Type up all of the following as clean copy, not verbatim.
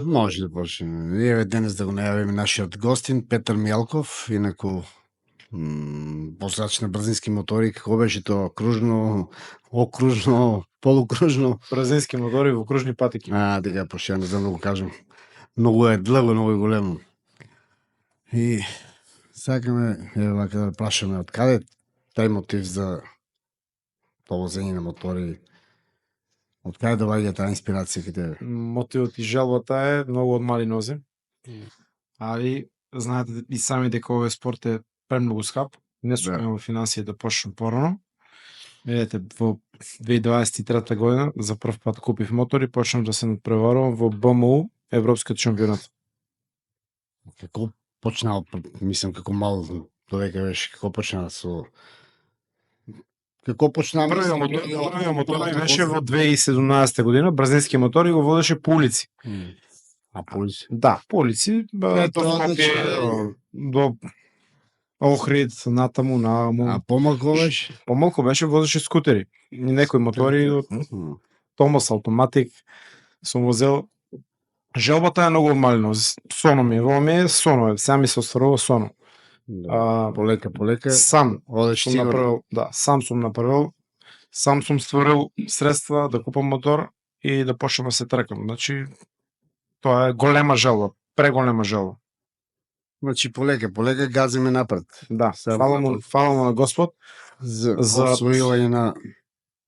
Може да почнеме. Еве денес да го најавиме нашиот гостин Петар Мијалков, инаку возач на брзински мотори. Како беше тоа? Кружно, окружно, полукружно? Брзински мотори во кружни патеки. Дека пошто ја не знам да го кажам. Многу е длго, многу е големо. И сакаме, еве вака да прашаме, од каде тај мотив за повозење на мотори? Од каде доаѓа таа инспирација кај тебе? Мотивот и желбата е многу од мали нозе. Али знаете и сами дека овој спорт е премногу скап. Не сум имал финансии да почнам порано. Видете, во 2023 година за прв пат купив мотор и почнав да се надпреварувам во БМУ Европскиот шампионат. Како почнал, мислам како мал додека беше, како почнал со Како почнаа? Првиот мотор беше во 2017 година, брзински мотор и го водеше по улици. А по улици? Да, по улици, до Охрид, натаму, А помалку беше? Помалку беше, возеше скутери. И некои мотори од Томас Автоматик сум возел. Желбата е многу малено. Соно ми е, во ми е соно е. Сега ми се остварува соно. Полека. Сам одеш сум сигурно. направил, сам сум направил, сам сум стварил средства да купам мотор и да почнам да се тркам. Значи, тоа е голема желба, преголема желба. Значи полека газиме напред. Да, фала му на Господ за освојување на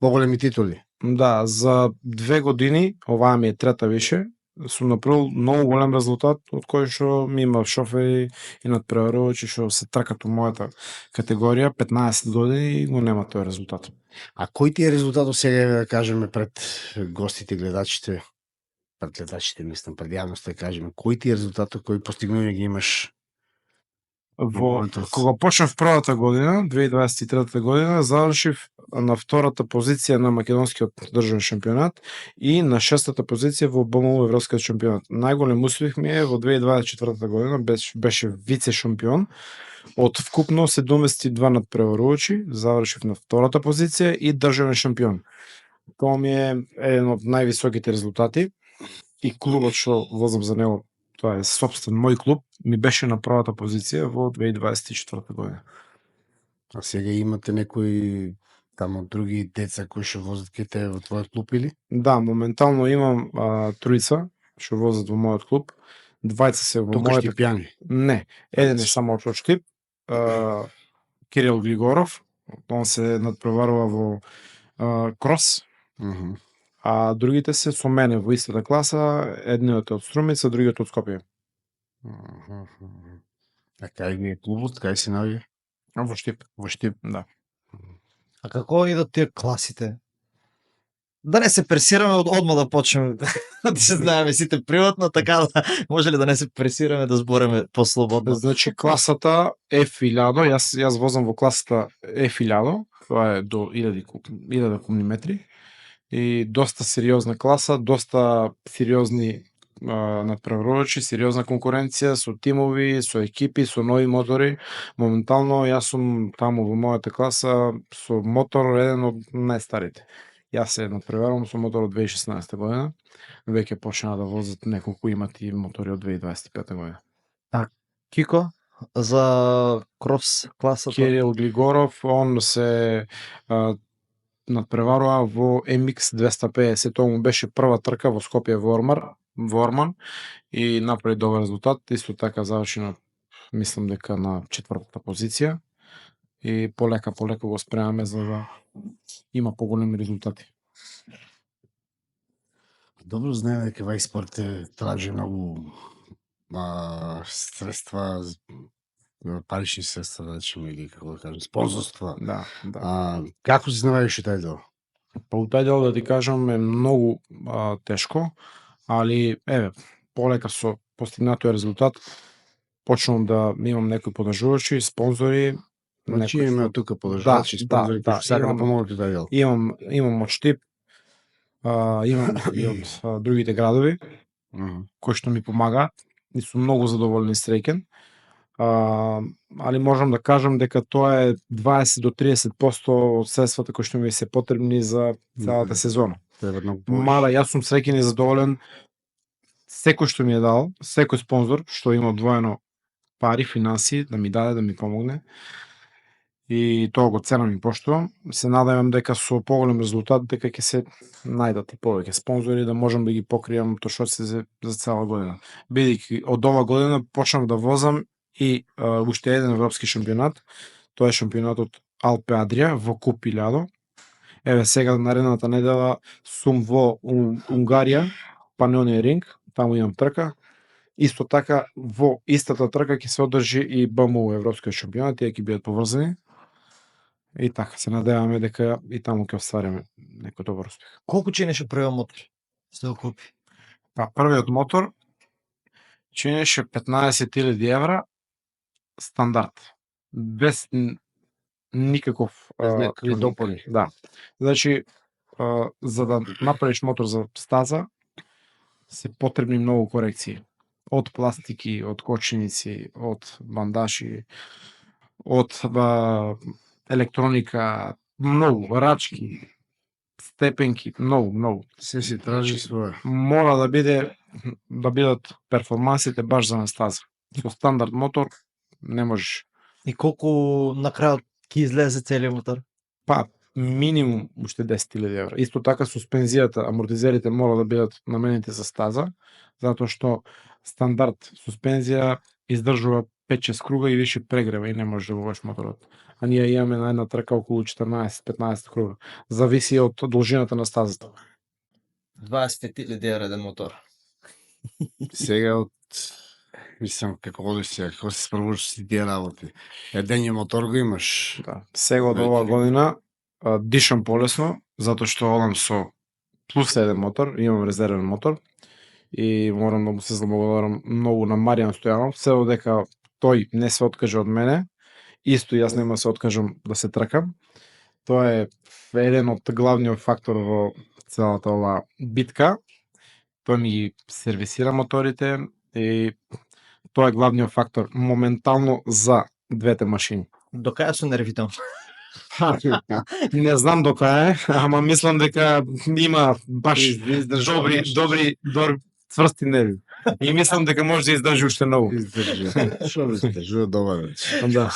поголеми титули. Да, за 2 години, оваа ми е трета више, сум направил многу голем резултат, од кој што ми има шофери и надпреварувачи што се тркат во мојата категорија 15 години и го нема тој резултат. А кој ти е резултатот сега да кажеме пред гостите, гледачите, мислам, пред јавноста да кажеме, кој ти е резултатот, кој постигнување ги имаш? Кога почнав првата година, 2023 година, завршив на втората позиција на македонскиот државен шампионат и на шестата позиција во БМУ Европскиот шампионат. Најголем успех ми е во 2024 година, беше вице шампион. Од вкупно 72 надпреварувачи, завршив на втората позиција и државен шампион. Тоа ми е еден од највисоките резултати и клубот што возам за него, тоа е собствен мој клуб, ми беше на првата позиција во 2024 година. А сега имате некои тамо други деца кои што возат кај тебе во твојот клуб или? Да, моментално имам тројца што возат во мојот клуб. Двајца се во мојот Штипјани. Не, еден е само од Штип, Кирил Глигоров, он се надпреварува во крос. А другите се со мене во истата класа, едниот е од Струмица, другиот од Скопје. А кај ги е клубот, кај се наоѓа? Во Штип. Во Штип, да. А како идат тие класите? Да не се пресираме одма да почнеме. Да се знаеме сите приватно, така да може ли да не се пресираме да збореме послободно? Значи класата F1000, јас возам во класата F1000, тоа е до 1000 кубни метри. И доста сериозна класа, доста сериозни надпреварувачи, сериозна конкуренција со тимови, со екипи, со нови мотори. Моментално јас сум таму во мојата класа со мотор еден од најстарите. Јас се надпреварувам со мотор од 2016 година. Веќе почнаа да возат неколку имати мотори од 2025 година. А Кико за крос класата? Кирил Глигоров, он се надпреварува во MX 250, тоа му беше прва трка во Скопје во Орман и направи добар резултат, исто така заврши на, мислам дека на 4-та позиција и полека го спремаме за да има поголеми резултати. Добро знаеме дека вај спорт тражи многу средства, парични средства, да речеме, или како да кажем, спонзорства. Да. Како се наоѓаш тај дел? Па у тај дел да ти кажам е многу тешко, али еве, полека со постигнатиот резултат почнувам да имам некои поддржувачи, спонзори. Значи имаме тука поддржувачи, спонзори кои сакаат да помогнат тај дел. Имам од Штип, имам и од другите градови кои што ми помагаат и сум многу задоволен и среќен. Али можам да кажам дека тоа е 20 до 30% од средствата кои што ми се потребни за целата сезона. Мада јас сум среќен и задоволен секој што ми е дал, секој спонзор што има одвоено пари, финанси, да ми даде, да ми помогне. И тоа го ценам и поштувам. Се надевам дека со поголем резултат дека ќе се најдат и повеќе спонзори да можам да ги покријам трошоците за цела година. Бидејќи од ова година почнав да возам и уште еден европски шампионат. Тоа е шампионатот Алпе Адрија во Куп Илјадо. Еве сега наредната недела сум во Унгарија, Панонија Ринг, таму имам трка. Исто така во истата трка ќе се одржи и БМУ европскиот шампионат, тие ќе бидат поврзани. И така, се надеваме дека и таму ќе оствариме некој добар успех. Колку чинеше првиот мотор? Се окупи. Па првиот мотор чинеше 15.000 евра стандард. Без никаков Без некакви тунинг. допълни. Да. Значи, за да направиш мотор за стаза, се потребни многу корекции. Од пластики, од коченици, од бандаши, од електроника, многу, рачки, степенки, многу. Се си тражи свое. Мора да бидат перформансите баш за на стаза. Со стандард мотор не можеш. И колку на крајот ќе излезе целиот мотор? Па, минимум уште 10.000 евра. Исто така суспензијата, амортизерите мора да бидат наменети за стаза, затоа што стандард суспензија издржува 5-6 круга и више прегрева и не можеш да го возиш моторот. А ние имаме на една трка околу 14-15 круга. Зависи од должината на стазата. 20.000 евра еден мотор. Сега мислам како одиш сега, како се спроводиш си тие работи. Еден мотор го имаш. Да. Сега од оваа година дишам полесно, затоа што одам со плюс еден мотор, имам резервен мотор и морам да му се заблагодарам многу на Маријан Стојанов, се додека тој не се откаже од мене, исто јас нема се откажам да се тркам. Тоа е еден од главниот фактор во целата оваа битка. Тој ми ги сервисира моторите и тоа е главниот фактор моментално за двете машини. До кај се нервите? Не знам до кај е, ама мислам дека има баш добри цврсти нерви. И мислам дека може да издржи уште многу. Што би издржува добар. Да.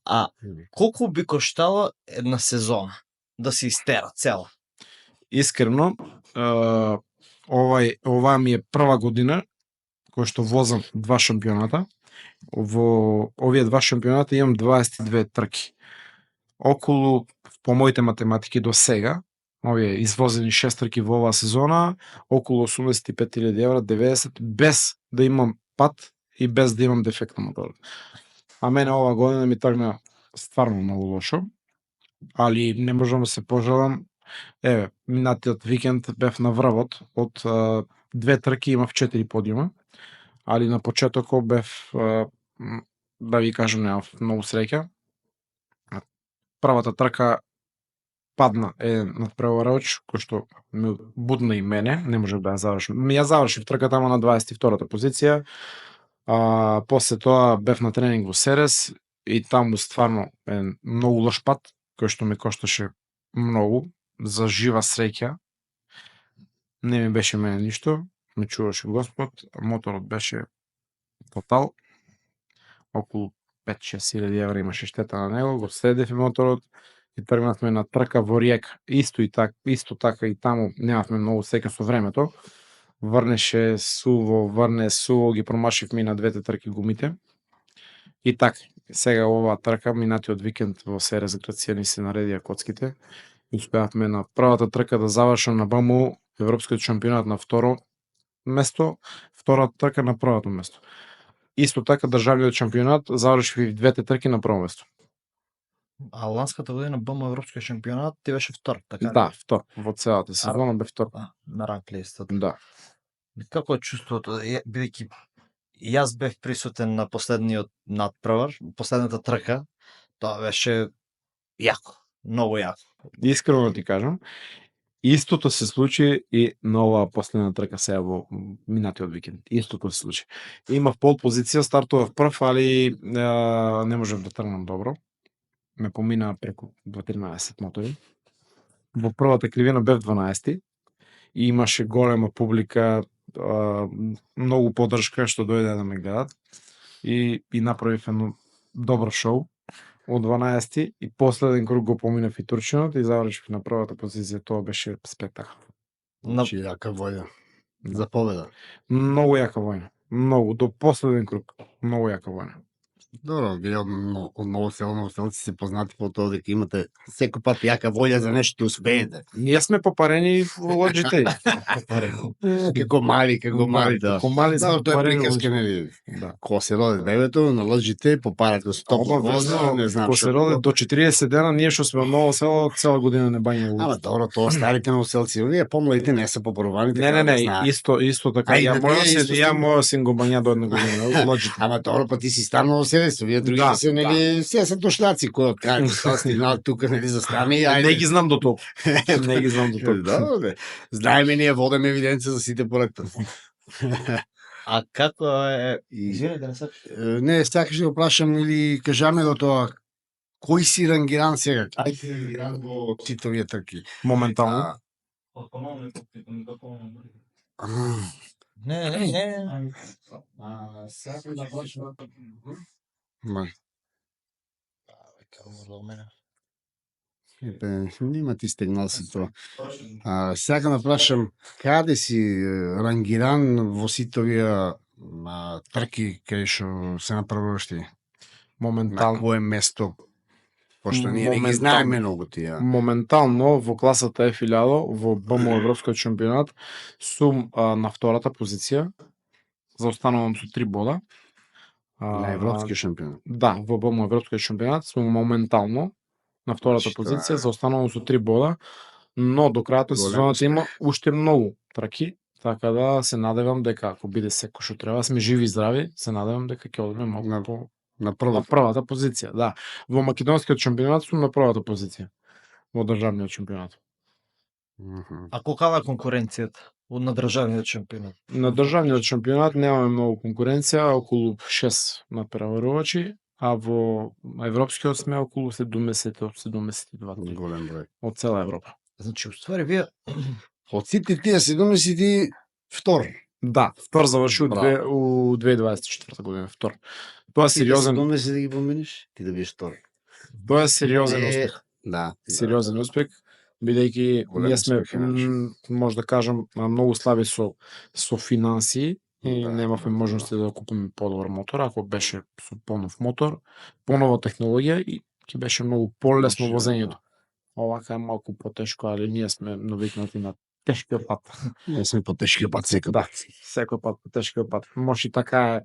А колку би коштала една сезона да се истера цела? Искрено, ова ми е прва година кој што возам два шампионата. Во овие два шампионата имам 22 трки. Околу, по моите математики до сега, овие извозени 6 трки во оваа сезона, околу 85.000 евра, 90, без да имам пат и без да имам дефект на мотор. А мене оваа година ми тргна стварно многу лошо, али не можам да се пожалам. Еве, минатиот викенд бев на врвот, од две трки имав 4 подиума, али на почетокот бев, да ви кажам, немав многу среќа. Првата трка падна еден надпреварач, кој што ме будна и мене, не можев да ја завршим. Ја завршив трката ама на 22-та позиција. После тоа бев на тренинг во Серес и таму стварно еден многу лош пат, кој што ме кошташе многу, за жива среќа. Не ми беше мене ништо, ме чуваше Господ, моторот беше тотал, околу 5-6 хиляди евра имаше штета на него, го следев и моторот и тргнавме на трка во Риека. Исто така и таму немавме многу среќа со времето. Врнеше суво, ги промашивме на двете трки гумите. И така, сега оваа трка, минатиот викенд во Серес Грација ни се наредија коцките. Успеавме на првата трка да завршам на БМУ европскиот шампионат на второ место, втората трка на првото место. Исто така државниот шампионат завршив и двете трки на прво место. А ланската година БМ европскиот шампионат ти беше втор, така? Да, втор. Во целата сезона бе втор. На ранг листата. Да. Како е чувството, бидејќи јас бев присутен на последниот надпревар, последната трка, тоа беше јако, многу јако. Искрено ти кажам, истото се случи и на оваа последна трка сега во минатиот викенд. Истото се случи. Имав пол позиција, стартував прв, али не можев да тргнам добро. Ме помина преку 13 мотори. Во првата кривина бев 12 и имаше голема публика, многу поддршка што дојде да ме гледат и направив едно добро шоу од 12 и последен круг го поминав и турчинот и завршив на првата позиција. Тоа беше спектакл. Значи, јака војна. За победа. Многу јака војна. Многу, до последен круг. Многу јака војна. Добро, вие од Новоселци се познати по тоа дека имате секој пат јака волја за нешто успеете. Ние сме попарени во лоџите. Како мали, да. Како мали сме Да, тоа е попарени. приказка, нели? Да. Кога се роди бебето, на лоџите попарат го стопно возно, не знам Кога се роди до 40 дена, ние што сме од Ново село, цела година не бањаме. Ама добро, тоа старите новоселци, овие помладите не се попорувани. Не, исто така. Ај, Ја да, моја ние се исто ја сме. моја син го бања до една година, лоџите. Ама добро, па ти си стар новоселец, овие другите Да, се, нели, се се тошлаци, кои од крај што стигнал тука, нели, за страни, Не ги знам до толку. Не ги знам до толку. Да, бе. Знаеме, ние водиме евиденција за сите проекти. А како е... И- Извини, да не се... Не, сакаш да го прашам или кажаме до тоа, кој си рангиран сега? Кај си рангиран во сите овие трки? Моментално. Не. Сакам да прашам. Ма, нема ти стегнал си тоа. Сакам да прашам, каде си рангиран во сите овие трки кај што се направуваш ти? На Моментално. кое место? Пошто ние не ги Моментално. знаеме многу тие. Моментално во класата F1000 во БМО Европскиот шампионат сум на втората позиција. Заостанувам со 3 бода. На европски шампионат. Да, во БМО Европскиот шампионат сум моментално на втората Значи, тоа позиција, е- заостанувам со 3 бода, но до крајот на Голем сезоната успех. има уште многу траки, така да се надевам дека ако биде секој што треба, сме живи и здрави, се надевам дека ќе одиме малку На- по На на првата. првата позиција, да. Во македонскиот шампионат сум на првата позиција. Во државниот шампионат. А колкава е конкуренцијата на државниот шампионат? На државниот шампионат немаме многу конкуренција, околу 6 надпреварувачи, а во европскиот сме околу 70 од 72 Голем број. од цела Европа. Значи, уствари, вие... Од сите тие 70 ти втор. Да, втор заврши Браво. у 2024 година, втор. Тоа е сериозен, 70 да ги поминиш, ти да бидеш втор. тоа е сериозен Е, успех. Да. Сериозен успех, бидејќи Голем ние сме успех, иначе. може да кажам многу слаби со финансии и Да, немавме да, можности да купиме подобар мотор, ако беше со понов мотор, понова технологија и ќе беше многу полесно Може, возењето. Овака е малку потешко, али ние сме навикнати на тешкиот пат. Ние сме по тешкиот пат секој Да, пат. секој пат по тешкиот пат. Може и така е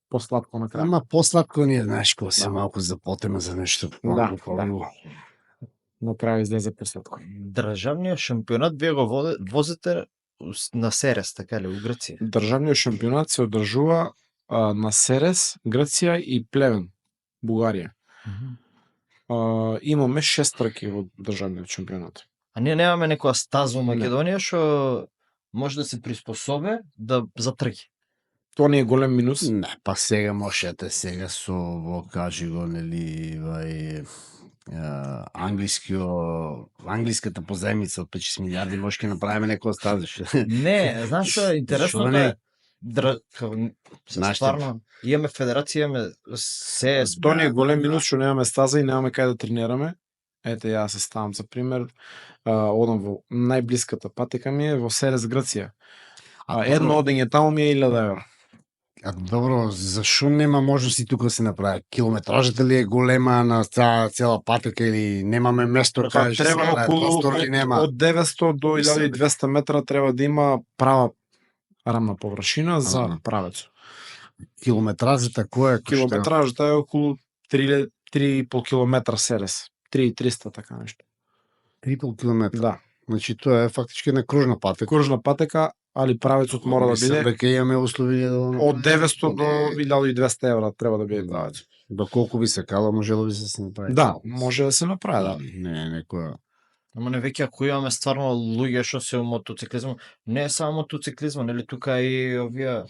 посладко на крај. Ама посладко ние, знаеш, кога се малку запотеме за нешто. Да, малку да. по-друго. На крај излезе посладко. државниот шампионат вие го возите на Серес, така ли, у Грција? Државниот шампионат се одржува на Серес, Грција и Плевен, Бугарија. Имаме 6 трки во државниот шампионат. А ние немаме некоја стаза во Македонија што може да се приспособе да за трки. Тоа не е голем минус. Не, па сега можете сега со во кажи го нели англиската позајмица од 5-6 милиарди може ќе направиме некоја стаза. Не, знаеш што е интересно Што да не? Знаеш што? стварно имаме федерација, имаме се Тоа не е голем минус што немаме стаза и немаме кај да тренираме. Ете, јас се ставам за пример, одам во најблиската патека ми е во Серес, Грција. Едно одење таму ми е 1000 евра. А добро, зашо нема можности тука да се направи? Километражата ли е голема на цела патека или немаме место кај што се Треба направи околу простор или нема? од 900 до 1200 метра треба да има права рамна површина за Ага. правец. Километражата која е? Километражата е околу 3,5 километра Серес. 3,300 така нешто. 3,5 километра. Да. Значи тоа е фактички на кружна патека. Кружна патека, али правецот мора да Мислам биде дека имаме услови да од 900 до 1200 евра треба да биде Да. правец. Доколку би сакало, можело би се направи. Да, може да се направи, да. Не, некоја. Ама не веќе ако имаме стварно луѓе што се у мотоциклизмот, не е само мотоциклизмот, нели тука и овие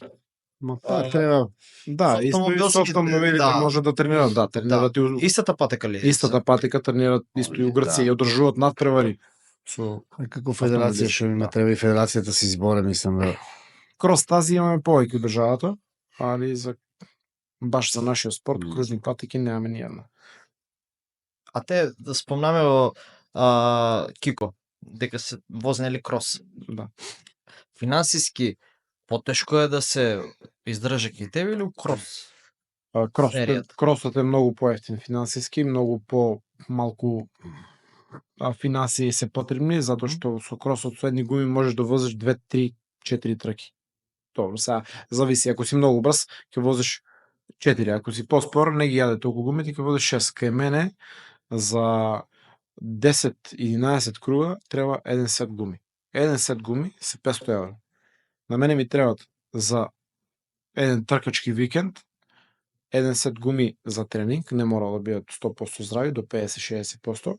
Ма па треба Да, Со исто и со автомобилските, автомобилите да. може да тренират, да, тренират и у- истата патека ли е? истата патека тренират исто и у Грција Да. и одржуваат надпревари. Со како федерација што има треба и федерацијата се изборе, мислам да крос тази имаме повеќе од државата, али баш за нашиот спорт, кружни патеки немаме ни една. А те да спомнаме во Кико, дека се вози нели крос. Да. Финансиски потешко е да се издржа кај тебе или у крос? Серијата. Кросот е многу поевтин финансиски, многу малку финансии се потребни, затоа што со кросот со едни гуми можеш да возиш 2, 3, 4 траки. Добро, сега зависи, ако си многу брз, ќе возиш 4, ако си поспор, не ги јаде толку гумите, ќе возиш 6. Кај мене за 10-11 круга треба еден сет гуми. Еден сет гуми се 500 евра. На мене ми требат за еден тркачки викенд, еден сет гуми за тренинг, не мора да бидат 100% здрави, до 50-60%.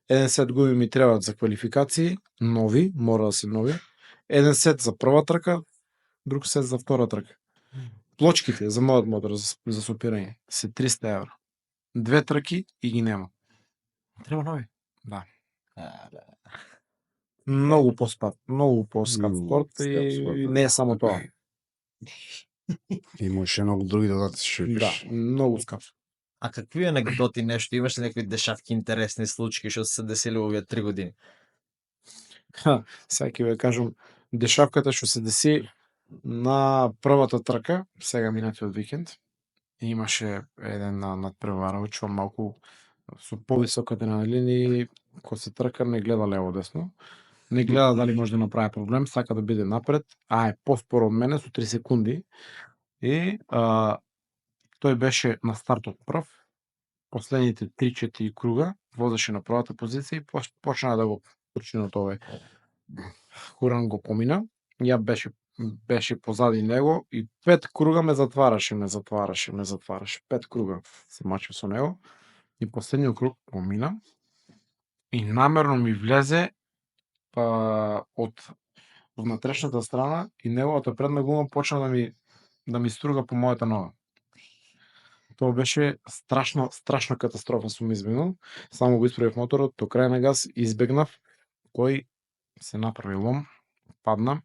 Еден сет гуми ми требат за квалификации, нови, мора да се нови. Еден сет за прва трка, друг сет за втора трка. Плочките за мојот мотор за сопирање се 300 евра. 2 трки и ги нема. Треба нови. Да. Многу поскап спорт и не е само тоа. Имаше многу други додатоци што Да, многу скап. А какви анекдоти нешто имаш ли некои дешавки интересни случаи што се десили во овие 3 години? Сега ќе ве кажам дешавката што се деси на првата трка, сега минатиот викенд. Имаше еден надпреварувач малку со повисок адреналин и кога се трка не гледа лево десно. Не гледа дали може да направи проблем, сака да биде напред, а е поспор од мене со 3 секунди. И тој беше на стартот прв. Последните 3-4 круга возеше на првата позиција и почна да го причинот овој Хуран го помина. Ја беше позади него и 5 круга ме затвараше. 5 круга се мачев со него. И последниот круг помина и намерно ми влезе од внатрешната страна и неговата предна гума почна да ми струга по мојата нога. Тоа беше страшна катастрофа сум избегнал. Само го исправив моторот, до крај на газ избегнав, кој се направи лом, падна,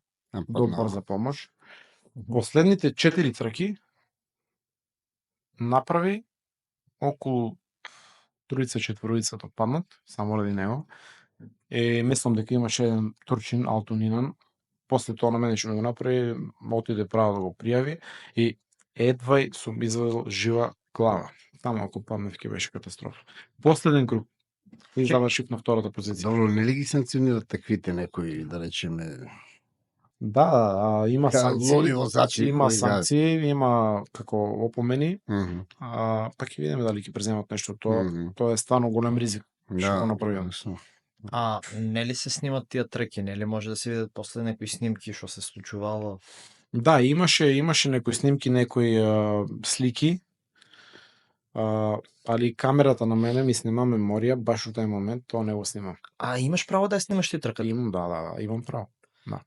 добар помош. Последните 4 трки направи околу 3-4 да паднат, само ради него. Мислам дека имаше еден турчин, Алтунинан, после тоа на мене што го направи, отиде право да го пријави и едвај сум извадил жива глава. Само ако паднав ќе беше катастрофа. Последен круг и завршив на втората позиција. Добро, нели ги санкционират таквите некои, да речеме? Да, има санкции, возачи, има санкции, има како опомени, па ќе видиме дали ќе преземат нешто тоа. Тоа е стварно голем ризик што го направиме. А нели се снимат тие треки, нели може да се видат после некои снимки што се случувало? Да, имаше некои снимки, некои слики. Али камерата на мене ми снима меморија баш во тај момент, тоа не го снимам. А имаш право да ја снимаш ти трката? Имам, да, имам право. Да.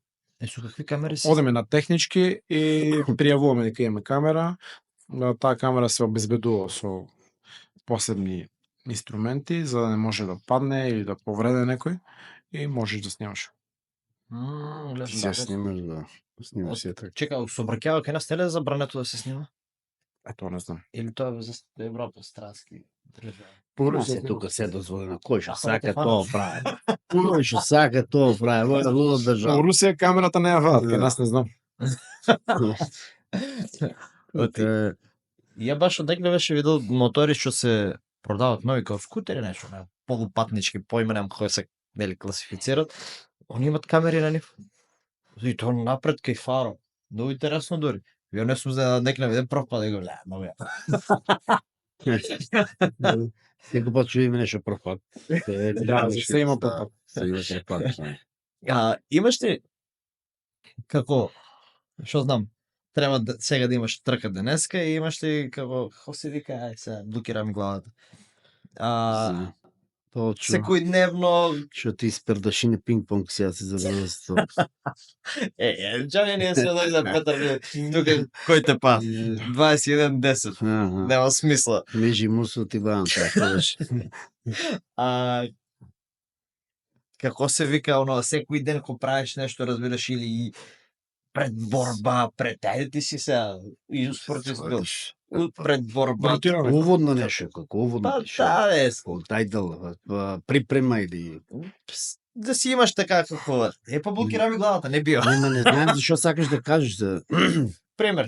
Со какви камери се? Одеме на технички и пријавуваме дека имаме камера. Таа камера се обезбедува со посебни инструменти за да не може да падне или да повреде некој и можеш да снимаш. Ти се снимаш, да. Снимаш се така. Чека, со бракева кај нас нели е забрането да се снима? Тоа не знам. Или тоа за Европа странски држава? Се тука се дозволено. Кој што сака тоа прави. Кој што сака тоа прави. Во луда држава. Во Русија камерата не ја вадат, кај нас не знам. Ја баш одекle беше видел мотори што се продаваат нови како скутери нешто, полупатнички поима, немам кој се нели класифицират. Они имат камери на нив. И тоа напред кај фаро. Многу интересно дури. Ја не сум знаел некој виден прв пат да го гледам, многу ја. Секој пат што има нешто прв пат. Да, се има прв пат. Се има прв пат. Имаш ли како што знам, треба сега да имаш трка денеска и имаш ли како се вика, ај се блокира ми главата. Точно. Секојдневно Што ти спердашини пинг-понг сега се задоволство. Джани не се дојде Петар, тука кој те па? 21-10. Нема смисла. Межи мусо ти баам така беше. Како се вика, секој ден ко правиш нешто, разбираш, или пред борба, ајде ти си сега и спортист бил. Пред борба. Ротираме. Уводно нешто, како уводно Па нешто. да, бе. Тајдел, припрема или... Да си имаш така како... Па блокира ми главата, не био. Не знаем зашо сакаш да кажеш за... Пример,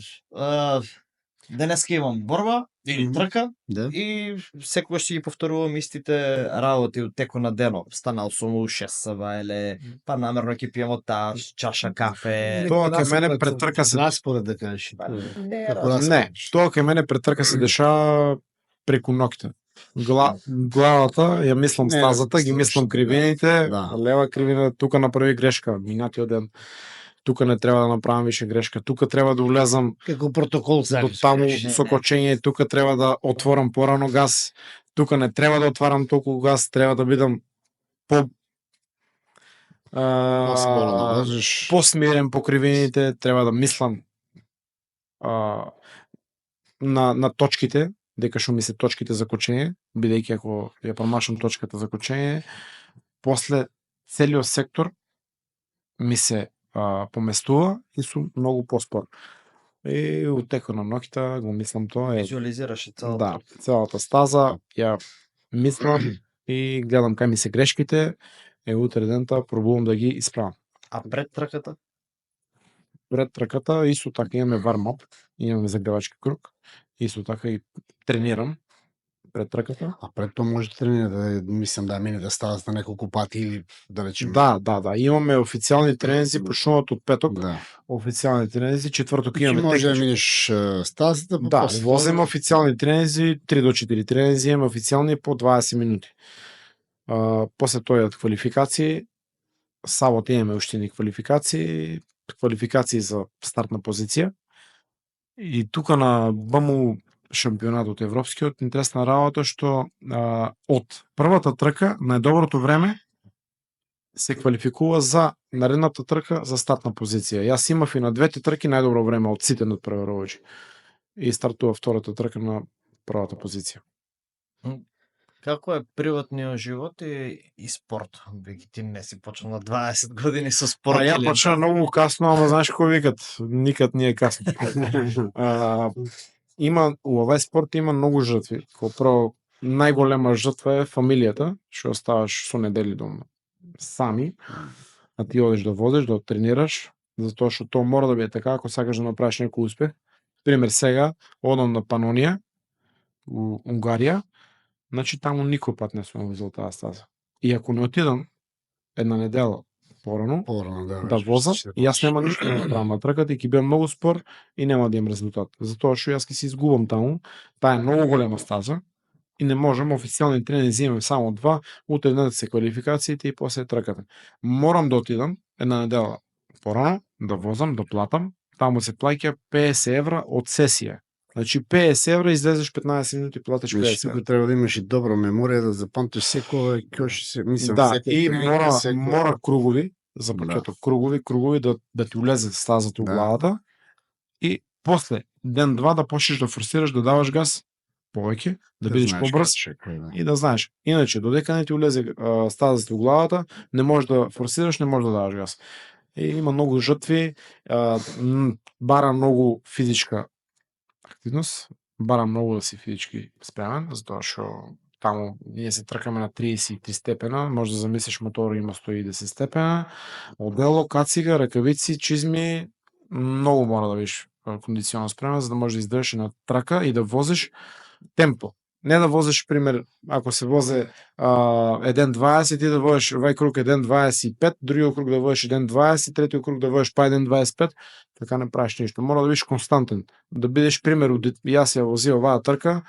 денеска имам борба или трка Да. и секогаш ќе ги повторувам истите работи од теко на денот. Станал сум у 6 сабајле, па намерно ќе пијам таа чаша кафе. Тоа кај мене пред трка се... Распоред да кажеш. Не, Како Не, тоа кај мене пред трка се дешава преку ноќта. Главата, ја мислам Не, стазата, ги мислам кривините, Да. лева кривина, тука направи грешка, минатиот ден. Тука не треба да направам више грешка, тука треба да улезам Како протокол до сакаш. таму кажеш. со кочење, тука треба да отворам порано газ, тука не треба да отварам толку газ, треба да бидам по По-споро да возиш. посмирен по кривините, треба да мислам на точките, дека што ми се точките за кочење, бидејќи ако ја промашам точката за кочење, после целиот сектор ми се поместува и сум многу поспор. И у теко на ноќта го мислам тоа. визуализираш целото. Да, целата стаза ја мислам и гледам кај ми се грешките, утре дента пробувам да ги исправам. А пред трката? Пред трката исто така имаме варм-ап, имаме загревачки круг, исто така и тренирам пред трката. А пред тоа може да тренирате, мислам да минете стазата неколку пати или да речеме. Да, имаме официјални тренинзи, почнуваат од петок, Да. официјални тренинзи, четврток Значи имаме може да технички. минеш стазата, па Да, после возиме тоа- официјални тренинзи, 3 до 4 тренинзи, имаме официјални по 20 минути. После тоа од квалификации, сабота имаме уштини квалификации за стартна позиција. И тука на БМУ шампионатот европскиот, интересна работа што од првата трка најдоброто време се квалификува за наредната трка за стартна позиција. Јас имав и на двете трки најдобро време од сите надпреварувачи. И стартува втората трка на првата позиција. Како е приватниот живот и спорт? Веќе ти не си почнал на 20 години со спорт. Ја или- почна многу касно, ама знаеш кој викат, никад не е касно. Има у овај спорт има многу жртви. Како прво најголема жртва е фамилијата, што оставаш со недели дома сами, а ти одиш да водиш, да тренираш, затоа што тоа мора да биде така ако сакаш да направиш некој успех. Пример сега, одам на Панонија у Унгарија, значи таму никој пат не сум возил таа стаза. И ако не отидам една недела порано Порано, да возам, јас нема ништо да направам на трката и ќе бидам многу спор и нема да имам резултат. Затоа што јас ќе се изгубам таму, таа е многу голема стаза и не можам официјални тренинзи имам само 2, утре ден се квалификациите и после трката. Морам да отидам една недела порано да возам, да платам, таму се плаќа 50 евра од сесија. Значи 50 евра излезеш 15 минути платиш 50 Значи, евра. тука треба да имаш и добра меморија да запамтиш секој кој се мислам Да, секој и тренинг, мора кругови, за Да. почеток кругови да ти улезе стазата у Да. главата и после ден-два да почнеш да форсираш, да даваш газ повеќе, да бидеш знаеш побрз како чекај, да. и да знаеш. Иначе додека не ти улезе стазата у главата, не можеш да форсираш, не можеш да даваш газ. И има многу жртви, бара многу физичка активност, бара многу да си физички спремен, затоа што таму ние се тркаме на 33 степена, може да замислиш мотор има 110 степена, одело, кацига, ракавици, чизми, многу мора да бидеш кондиционално спремен за да можеш да издржиш на трака и да возиш темпо. Не да возиш, пример, ако се возе 1.20, ти да возиш овај круг 1.25, другиот круг да возиш 1.20, третиот круг да возиш па 1.25, така не правиш ништо. Мора да бидеш константен. Да бидеш, пример, јас ја возив оваа трка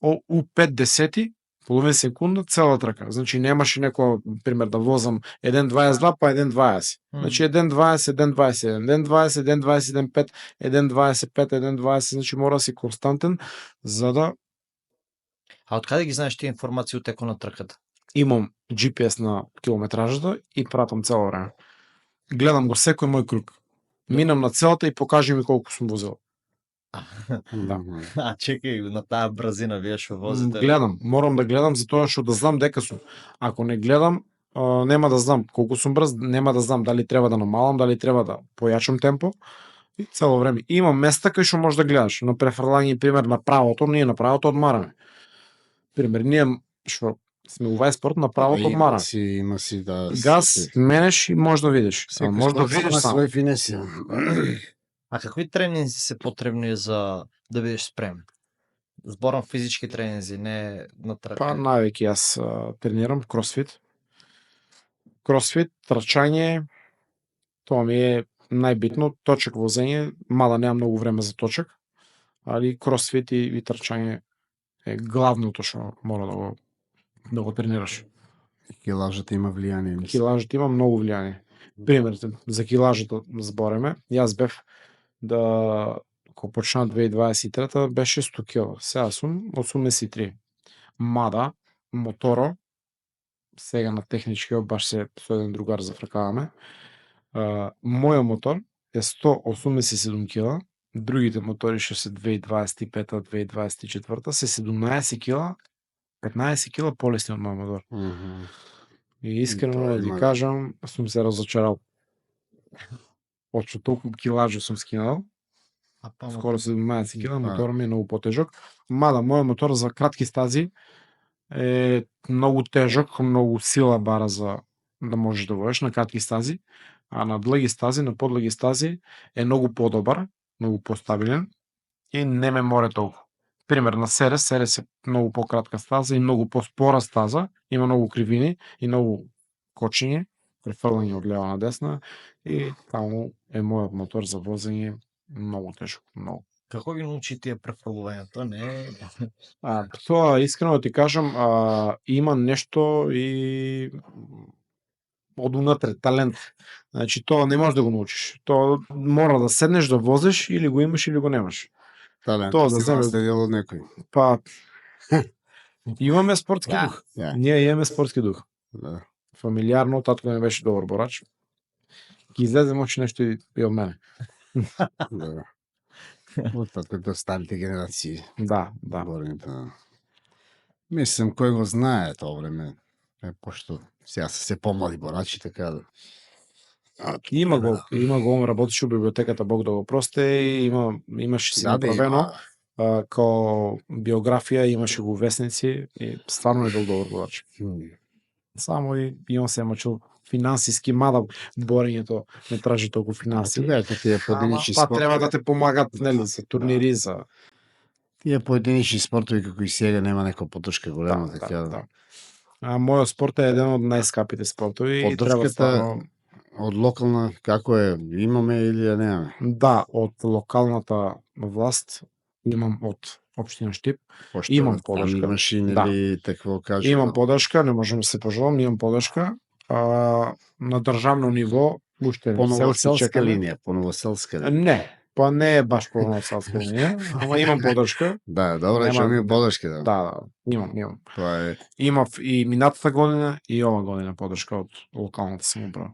у 5/10, половин секунда, цела трка. Значи немаше некоја, пример, да возам 1.22 па 1.20. Значи 1.20, 1.21, 1.20, 1.21, 5, 1.25, 1.20, значи мора да си константен за да А од каде ги знаеш тие информации од теко на трката? имам GPS на километражата и пратам цело време. Гледам го секој мој круг. Минам на целата и покажи ми колку сум возил. Да. А чекај, на таа брзина вие што возите. Гледам, морам да гледам затоа што да знам дека сум. Ако не гледам, нема да знам колку сум брз, нема да знам дали треба да намалам, дали треба да појачам темпо. И цело време. Има места кај што можеш да гледаш, но префрлање пример на правото, ние на правото одмараме. Пример, ние што сме у вај спорт на правото одмараме. Има си да Газ, менеш и можеш да видиш. Секој Може да спорт видиш има само. свој финеси. А какви тренинзи се потребни за да бидеш спремен? Зборам физички тренинзи, не на Па трка. највеќе јас тренирам кросфит. Кросфит, трчање, тоа ми е најбитно, точек возење, мада немам многу време за точек, али кросфит и трчање е главното што мора да го тренираш. Килажата има влијание. мислам. Килажата има многу влијание. Пример, за килажата збореме, јас бев да кога почна 2023 беше 100 кила. Сега сум 83. Мада моторо сега на техничкиот баш се со еден другар зафркаваме. Мојот мотор е 187 кила, другите мотори што се 2025, 2024 се 17 кила, 15 кила полесни од мојот мотор. И искрено Тоа да има- ти кажам, сум се разочарал. Од што толку килажи сум скинал, А па, скоро 17 кила, Да. моторот ми е многу потежок. Мада мојот мотор за кратки стази е многу тежок, многу сила бара за да можеш да водиш на кратки стази, а на длги стази, на подлги стази е многу подобар, многу постабилен и не ме море толку. Пример на Серес е многу пократка стаза и многу поспора стаза, има многу кривини и многу кочење, префрлање од лева на десна и таму е мојот мотор за возење многу тежок, многу. Како ги научи тие префрлувањето? Не. Тоа искрено да ти кажам, има нешто и од унатре талент. Значи тоа не можеш да го научиш. Тоа мора да седнеш да возиш или го имаш или го немаш. Талент, Тоа да си земе- наследил од некој. Па имаме спортски Ја, дух. ја. Ние имаме спортски дух. Да. Фамилиарно, татко не беше добар борач. Ги излезе може нешто и од мене. Да. Од таткото старите генерации. Да. Говорите, да. Мислам, кој го знае тоа време. Пошто сега се помлади борачи, така да. Има го, работеше во библиотеката, Бог да го прости, имаше си направено као биографија, имаше го весници и стварно е бил добар борач. Само и он се мачил финансиски, мада борењето не тражи толку финанси. Тие поединечни Па спортови. треба да те помагат, нели, за турнири, за Тие поединечни спортови како и сега нема некоја поддршка голема, така да. А мојот спорт е еден од најскапите спортови и треба Поддршката стварно... од локална како е, имаме или ја немаме? Да, од локалната власт имам од општина Штип. Пошто Имам там поддршка. имаш и нели такво кажа. Имам поддршка, не можам да се пожалам, имам поддршка. На државно ниво уште по се уште новоселска чекаме. линија, по новоселска линија. Не, па не е баш по новоселска линија, ама имам поддршка. Да, добро, Нема- што ми поддршка, да. Да, имам. Тоа е. Имав и минатата година и ова година поддршка од локалната самоуправа.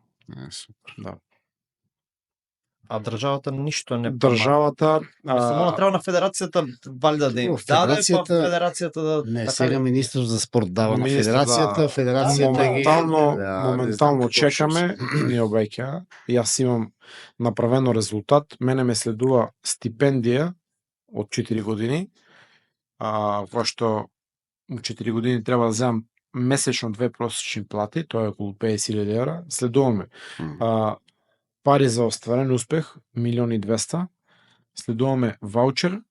Супер. Да. А државата ништо не Државата Само треба на федерацијата валјда да им даде, па федерацијата да... Не, така сега ли? министр за спорт дава на Министр, федерацијата, да. федерацијата Моментално чекаме, ни обеќа. Јас имам направено резултат. Мене ме следува стипендија од 4 години, која што у 4 години треба да земам месечно 2 просечни плати, тоа е околу 50.000 евра. Следуваме пари за остварен успех, 1.200.000. Следуваме ваучер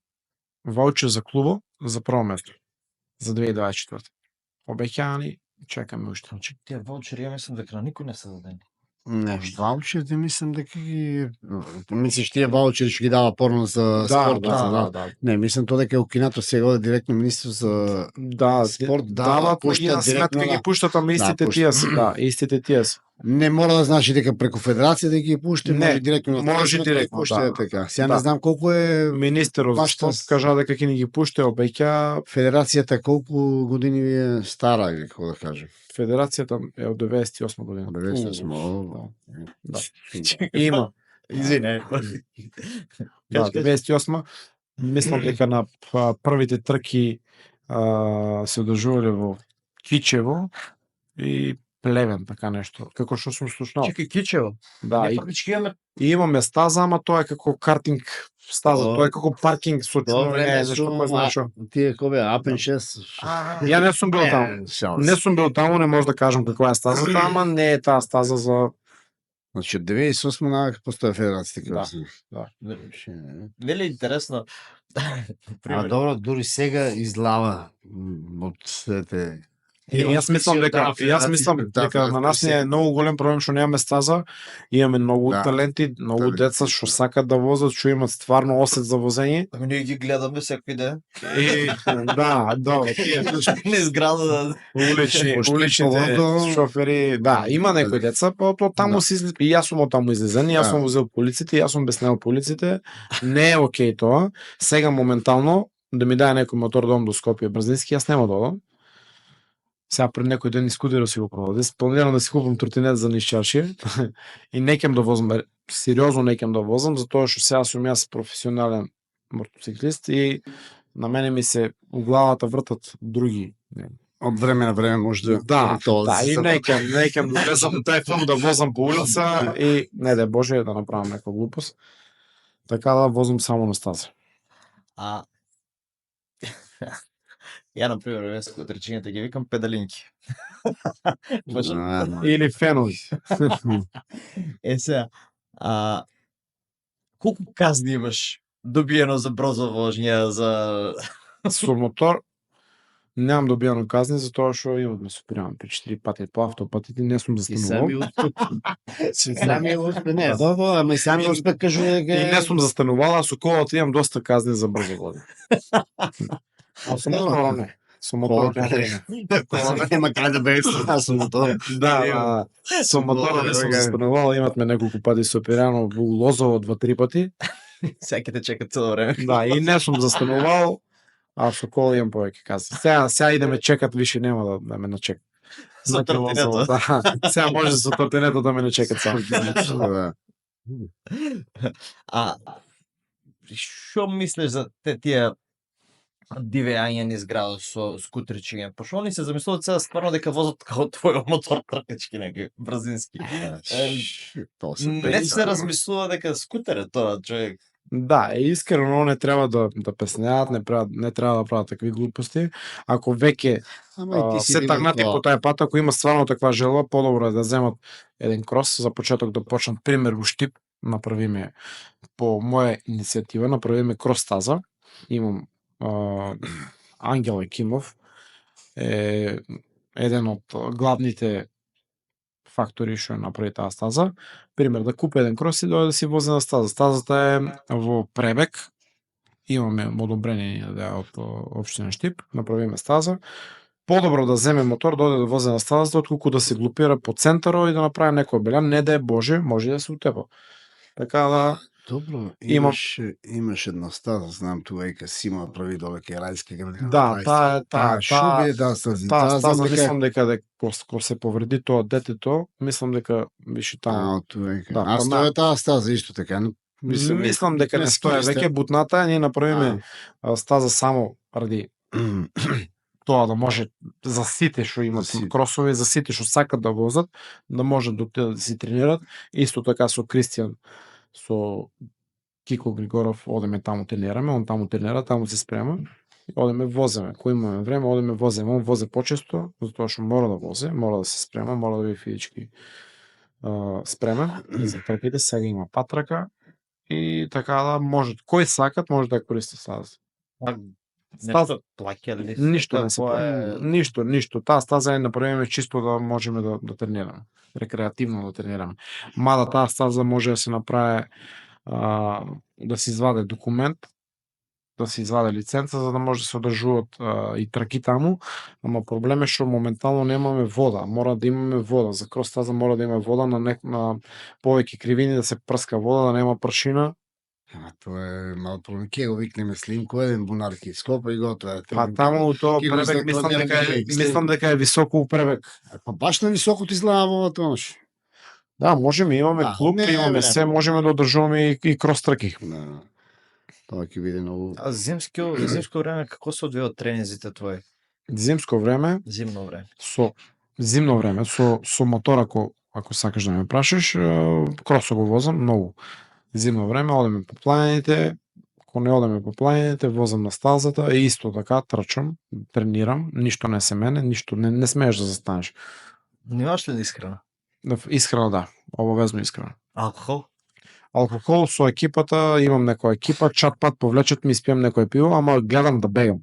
за клубо за прво место за 2024. Обеќани, чекаме уште. Значи, тие ваучери, ја мислам дека на никој не се дадени. Не, ваучерите мислам дека ги... Мислиш тие ваучери што ги дава порно за спортот, да. Не, мислам тоа дека е укинато сега оде директно министр за спорт дават пушта и на директно сметка ги пуштат, ама истите пушта. тие се, истите тие се. Не мора да значи дека преку федерација да ги пушти, Не, може директно на може сметка директно, пушти, да. така. Сега Да. не знам колку е Министерот за Башта спорт кажа дека ќе ни ги пуште, обеќа федерацијата, колку години ви е стара или како да кажем. федерацијата е од 98 година. 98. Да. Има. Извине. Да, 98. Мислам дека на првите трки се одржувале во Кичево и плевен, така нешто. Како што сум слушнал. Чекај Кичево. Да, Не, фактички имаме и имаме стаза, ама тоа е како картинг стаза, О, тоа е како паркинг со чуно, Добре, не е не нешто сум, кој знае што. тие кој бе, Апен 6. Ја не сум бил таму. Не сум бил таму, не може да кажам каква е стазата, ама не е таа стаза за Значи, од 98 навек постоја федерацијата. Да, да. Нели интересно. А добро, дури сега излава од сите. Јас мислам дека на нас не е многу голем проблем што немаме стаза, имаме многу Да. таленти, многу Таленти, деца што сакат да возат, што имат стварно осет за возење. Ами ние ги гледаме секој ден. И да, тие Не зграда да уличните полото. шофери, да, има некои деца, па од таму се излез, и јас сум од таму излезен, јас сум возел по улиците, јас сум обяснил по улиците, не е окей тоа. Сега моментално да ми даде некој мотор дом до Скопје брзински, јас нема да одам. Сега пред некој ден и скутерот си го продадов. Планирам да си купам тротинет за низ чарши и не ќам да возам, сериозно не ќам да возам, затоа што сега сум јас професионален мотоциклист и на мене ми се у главата вртат други. Од време на време може да... Да, и не ќам да влезам у тај филм да возам по улица и не да Боже да направам некоја глупост. Така да возам само на стаза. А ја на пример скутерчињата ги викам педалинки. Може. Или фенови. Сега, колку казни имаш добиено за брзо воžnја, за Со мотор немам добиено казни затоа што имаме супирано 3-4 пати по автопатите, не сум И застанувал. сами успе, не, добро, ама и сами успе кажу дека... И не сум застанувал, а со колата имам доста казни за брзо водење. А со мотор не. Со мотор не. Колата нема кај да бе со мотор. Да, со мотор не сум застанувал, иматме неколку пати сопирано во Лозово 2-3 пати. сега ќе те чека цело време. Да, и не сум застанувал, а со кола имам повеќе казни. Сега и да ме чекат, више нема да ме начекат. Со тротинето. Да, сега може со тротинето да ме не чекат само. А што мислиш за тие дивеања низ градот со скутерчиња? Пошто они се замислуваат сега стварно дека возат како твој мотор тркачки неки брзински. Не се размислува дека скутер е тоа, човек. Да, искрено не треба да песнеат, не треба да прават такви глупости. Ако веќе се тагнати по тај пат, ако има стварно таква желба, подобро е да земат еден крос за почеток да почнат пример во Штип, направиме по моја иницијатива, направиме крос стаза. Имам Ангел Екимов е еден од главните фактори што направи таа стаза. Пример, да купи еден крос и дојде да си вози на стаза. Стазата е во Пребек. Имаме одобрение од општина Штип, направиме стаза. Подобро да земе мотор, дојде да вози на стазата, отколку да се глупира по центарот и да направи некој белян, не да е Боже, може да се утепа. Така да Добро, имаш една стаза, знам тоа дека Сима прави доле кај Рајска градина. да, таа шуби, да, стази. Таа стаза мислам дека ако се повреди тоа детето, мислам дека више таму. Да, Аз тоа е таа стаза исто така. Мислам дека не стои веќе бутната, ние направиме стаза само ради тоа да може за сите што имат кросови, за сите што сакат да возат, да може да си тренират. Исто така со Кристијан, со Кико Григоров, одеме таму тренираме, он таму тренира, таму се спрема. Одеме воземе, кој имаме време, одеме воземе, он возе почесто, затоа што мора да возе, мора да се спрема, мора да биде физички спремен за трките, сега има патрака и така да може, кој сакат може да користи стаза. Нешто плаќа ли? Ништо не се плаќа. Ништо. Таа стаза е направиме чисто да можеме да тренираме, рекреативно да тренираме. Мада таа стаза може да се направи да се изваде документ, да се изваде лиценца за да може да се одржуваат и трки таму, ама проблем е што моментално немаме вода, мора да имаме вода, за крос стаза мора да има вода на повеќе кривини да се прска вода, да нема пршина. Тоа е мал проблем. Ке го викнеме Слимко, еден бунарки скопа и готово. Па таму тоа Пребек мислам дека е високо у Пребек. Па баш на високо ти изгледа во тоа. Да, можеме, имаме клуб, имаме се, можеме да одржуваме и крос трки. Да. Тоа ќе биде многу. А зимско време како се одвијаат тренизите твои? Зимско време, Зимно време. со зимно време со мотор ако сакаш да ме прашаш, кросо го возам многу. Зимно време одеме по планините, ако не одеме по планините, возам на стазата и исто така трчам, тренирам, ништо не се мене, ништо не смееш да застанеш. Немаш ли искрена? Исхрана да, обавезно исхрана. Алкохол? Алкохол со екипата, имам некоја екипа, чат пат повлечат ми испијам некој пиво, ама гледам да бегам.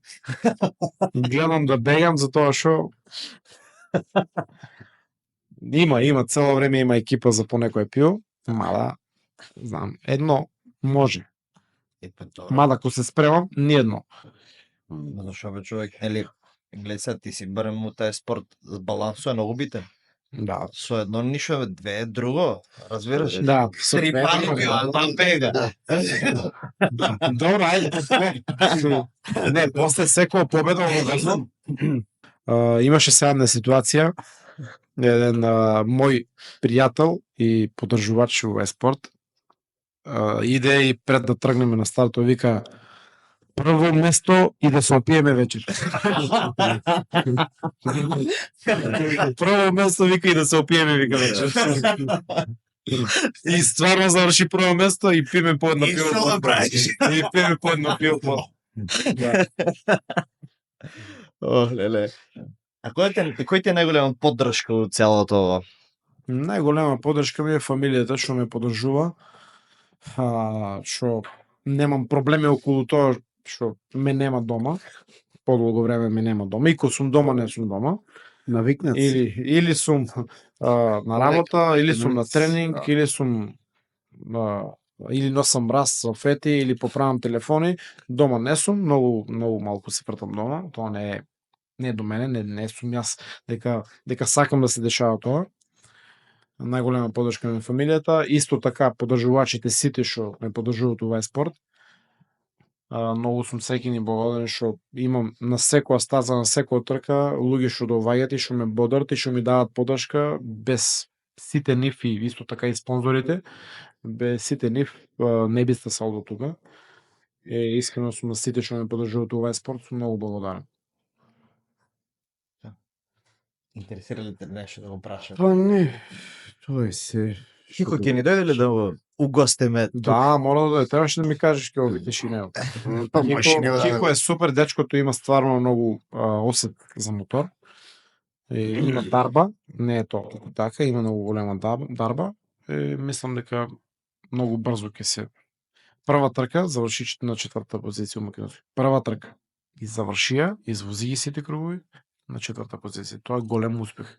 Гледам да бегам затоа што има цело време има екипа за по некој пиво, мада знам, едно може. Мада ако се спремам, ниедно. Зашо бе човек, нели, гледај сега, ти си барем у тај спорт, балансот е многу битен. Да. Со едно нишо е две е друго, разбираш? Да, Три пати пиво, там бега. Добро, ајде. Не, после секоја победа обавезно. Имаше сега една ситуација, еден мој пријател и поддржувач во спорт иде и пред да тргнеме на стартот вика прво место и да се опиеме вечер. Прво место вика и да се опиеме вика вечер. И стварно заврши прво место и пиме по едно пиво. И пиме по едно пиво. О, леле. А кој ти е најголема поддршка од целото ова? Најголема поддршка ми е фамилијата што ме поддржува. Што немам проблеми околу тоа што ме нема дома. Подолго време ме нема дома. И кога сум дома, не сум дома. Навикнат си. Или сум на работа, или сум на тренинг, или сум или носам раз салфети, или поправам телефони. Дома не сум, многу малку се вртам дома. Тоа не е до мене, не сум јас дека сакам да се дешава тоа. Најголема поддршка на фамилијата, исто така поддржувачите сите што ме поддржуваат овај спорт. Многу сум среќен и благодарен што имам на секоја стаза, на секоја трка луѓе што доаѓаат и што ме бодат и што ми даваат поддршка. Без сите нив и исто така и спонзорите, без сите нив не би стасал до тука. Искрено сум на сите што ме поддржуваат овај спорт, сум многу благодарен. Интересира ли те нешто да го прашам? Па не, тој се... Хико ќе ни дојде ли да го угостиме? Да, мора да требаше да ми кажеш ќе обидеш и него. Па машина Кико е супер, дечкото има стварно многу осет за мотор. Има дарба, не е тоа така, има многу голема дарба. Мислам дека многу брзо ќе се прва трка заврши на 4-та позиција во Македонија. Прва трка и завршија, извози ги сите кругови на 4-та позиција. Тоа е голем успех.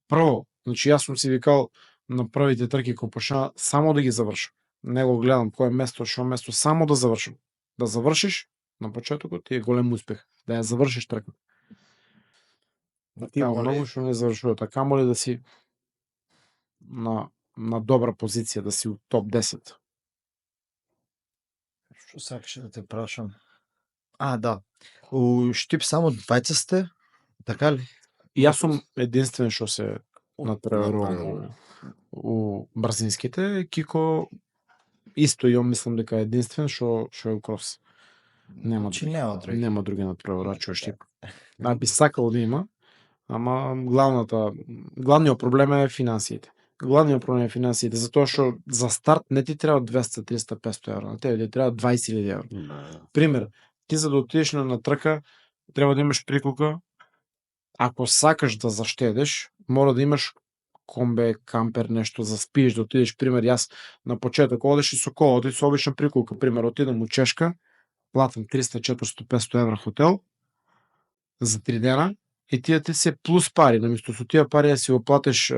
Прво, значи јас сум си викал на првите трки кога почна само да ги завршам. Не го гледам кое место, што место, само да завршам. Да завршиш на почетокот ти е голем успех. Да ја завршиш трката. Ти многу што не завршува така, камоли да си на добра позиција, да си у топ 10. Што сакаше да те прашам? Да. У Штип само двајца сте? Така ли? И јас сум единствен што се надпреварувам у брзинските. Кико исто и мислам дека е единствен што е у крос. Нема други надпреварувачи во Штип. Би сакал да има, ама главниот проблем е финансиите. Главниот проблем е финансиите, затоа што за старт не ти треба 200, 300, 500 евро, на тебе ти треба 20.000 евро. Пример, ти за да отидеш на трка, треба да имаш приколка. Ако сакаш да заштедеш, мора да имаш комбе, кампер, нешто за спиеш, да отидеш. Пример, јас на почеток одеш и со колата и со обична приколка. Пример, отидам у Чешка, платам 300, 400, 500 евро хотел за 3 дена и тие ти се плюс пари. Наместо со тие пари да си го платиш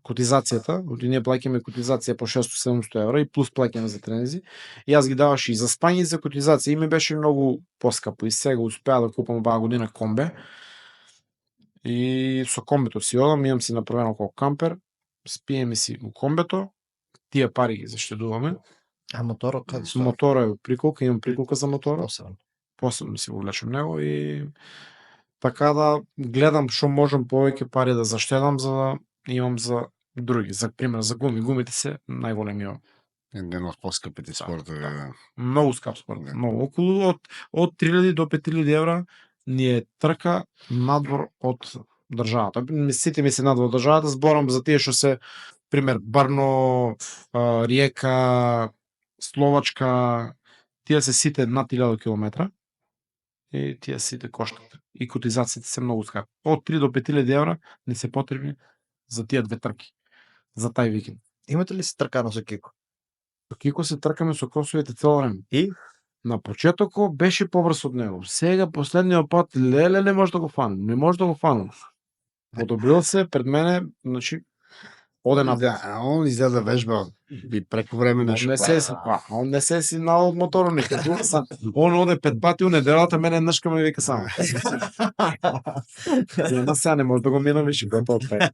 котизацијата, ние плаќаме котизација по 600-700 евро и плюс плаќаме за тренинзи. И јас ги даваш и за спање и за котизација. И ми беше многу поскапо. И сега успеа да купам оваа година комбе. И со комбето си одам, имам си направено како кампер, спиеме си у комбето, тие пари ги заштедуваме. А моторот каде што? Моторот е приколка, имам приколка за моторот. Посебно си го влечам него и така да гледам што можам повеќе пари да заштедам за да имам за други. За пример, за гуми. Гумите се најголемиот. Еден од поскапите спортови. Многу скап спорт. Многу. Околу од 3000 до 5000 евра ни е трка надвор од државата. Сите ми се над во државата, зборам за тие што се пример Брно, Риека, Словачка, тие се сите над 1000 километра и тие сите коштат. И котизациите се многу скапи. Од 3 до 5000 евра не се потребни за тие две трки. За тај викенд. Имате ли се тркано со Кико? Со Кико се тркаме со косовите цело време. И На почетоко беше побрз од него. Сега последниот пат леле не може да го фанам. Не може да го фанам. Подобрил се пред мене, значи оде на Да, он изгледа вежба и преку време нешто. Он не се сигнал од моторник. Он оде 5 пати у неделата, мене еднашка ме вика само. На сега не може да го мина више, готово е.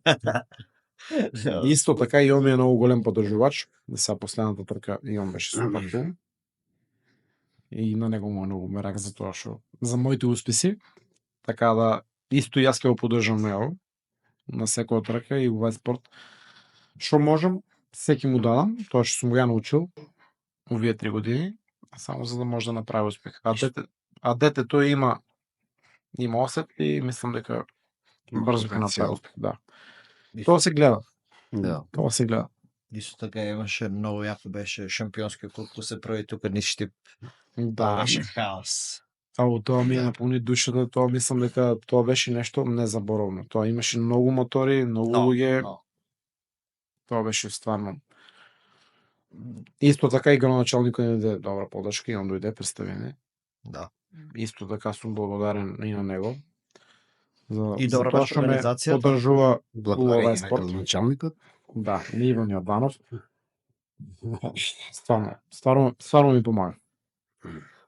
Исто така и он ми е многу голем подржувач. Сега последната трка и он беше супер кул. И на него му е многу мерак за тоа што за моите успеси. Така да исто јас ќе го поддржам него на секоја трка и во овај спорт. Што можам, секи му дадам, тоа што сум го ја научил овие 3 години, само за да може да направи успех. А детето има осет и мислам дека брзо ќе направи успех, да. Тоа се гледа. Да. Тоа се гледа. исто така имаше многу јако беше шампионски круг кој се прави тука Ништип. Да. Беше хаос. Тоа ми ја наполни душата, тоа мислам дека тоа беше нешто незаборовно. Тоа имаше многу мотори, многу луѓе. Тоа беше стварно. Исто така и градоначалникот ни даде добра подршка и он дојде представење. Да. Исто така сум благодарен и на него. И добра тоа беше што ме организацијата. поддржува Благодарение овај на спорт. началникот. Да, на Иван Јорданов. Стварно ми помага.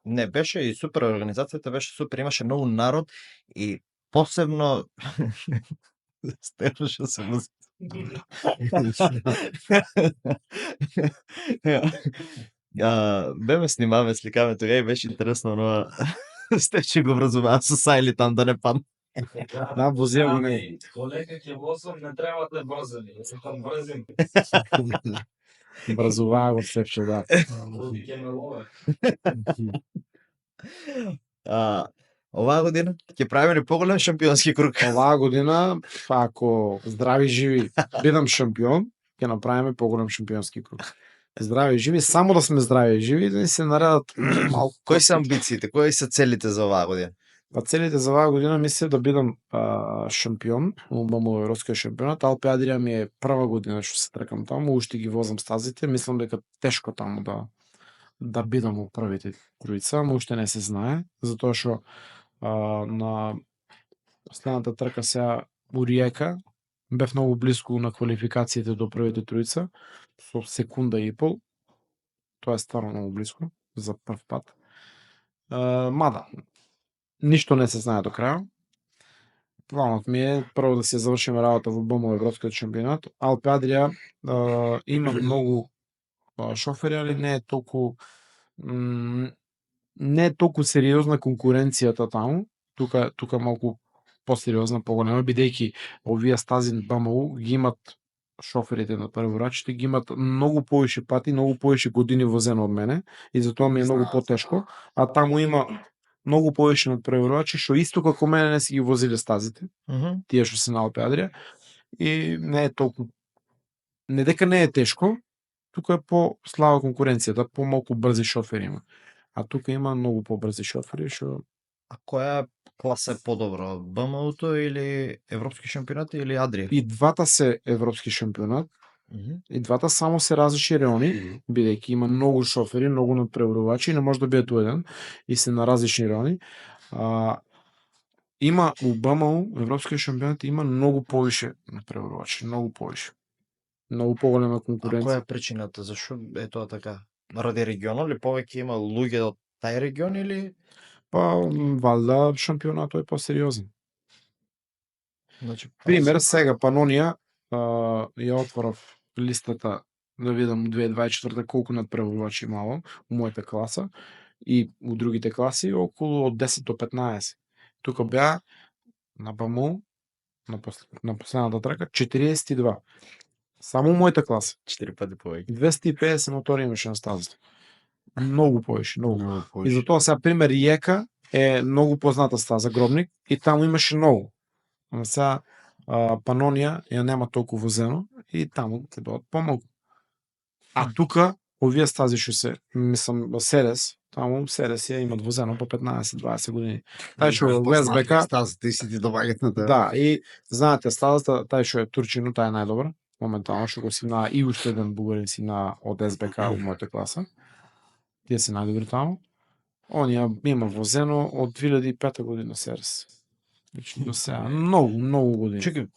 Не, беше и супер, организацијата беше супер, имаше многу народ и посебно Стефан се вози. Беме снимаме, сликаме тога и беше интересно, но Стефче го вразумаа со Сајли там да не падне. Да, возија го не. Колега ќе возам, не треба да брзани. Се там брзим. Образуваа го Стефче, да. Ќе ме лове. Оваа година ќе правиме ли поголем шампионски круг? Оваа година, ако здрави живи бидам шампион, ќе направиме поголем шампионски круг. Здрави живи, само да сме здрави живи, да ни се наредат малку. Кои се амбициите, кои се целите за оваа година? Па целите за оваа година мислев да бидам шампион, во европскиот шампионат. Алпе Адрија ми е прва година што се тркам таму, уште ги возам стазите, мислам дека тешко таму да бидам во првите тројца, ама уште не се знае, затоа што на последната трка сега у Риека бев многу близко на квалификациите до првите тројца со секунда и пол. Тоа е стварно многу близко за прв пат. Мада ништо не се знае до крај. Планот ми е прво да се завршиме работа во БМО европскиот шампионат. Алпе Адрија има многу шофери, али не е толку сериозна конкуренцијата таму. Тука малку посериозна, поголема, бидејќи овие стази БМУ ги имат шоферите на преварачите, ги имат многу повише пати, многу повише години возено од мене и затоа ми е многу потешко, а таму има многу повише надпреварувачи што исто како мене не си ги возиле стазите, тие што се на Алпе Адрија, и не е толку, не дека не е тешко, тука е по-слаба конкуренцијата, помалку брзи шофери има. А тука има многу побрзи шофери што... А која класа е подобро? БМУ-то или Европски шампионат или Адрија? И двата се европски шампионат, и двата само се различни реони, бидејќи има многу шофери, многу надпреварувачи, не може да бидат еден и се на различни реони. Има у БМУ, Европскиот шампионат, има многу повише надпреварувачи, многу повише. Многу поголема А конкуренција. која е причината? Зашо е тоа така? Ради регионот ли повеќе има луѓе од тај регион или Па, валда шампионатот е посериозен. значи Пример, сега Панонија ја отворав листата да видам 2024 колку надпреварувачи имало у мојата класа и у другите класи околу од 10 до 15. Тука беа на БМУ на последната трка 42. Само у мојата класа. 4 пати повеќе. 250 мотори имаше на стазата. Многу повише, многу. Многу И повише. затоа сега пример Риека е многу позната стаза Гробник и таму имаше многу. Ама сега Панонија ја нема толку возено и таму ќе бидат помалку. А тука овие стази што се, мислам, Серес, таму Серес ја имат возено по 15-20 години. Тај што е УСБК, стазата и си ти добаѓат на тоа. да, и знаете стазата, тај што е Турчино, тај е најдобар моментално, што го си на и уште еден бугарин си на од СБК во мојата класа. Тие се најдобри таму. Онија има возено од 2005 година Серес. Значи до сега многу години. Чекај,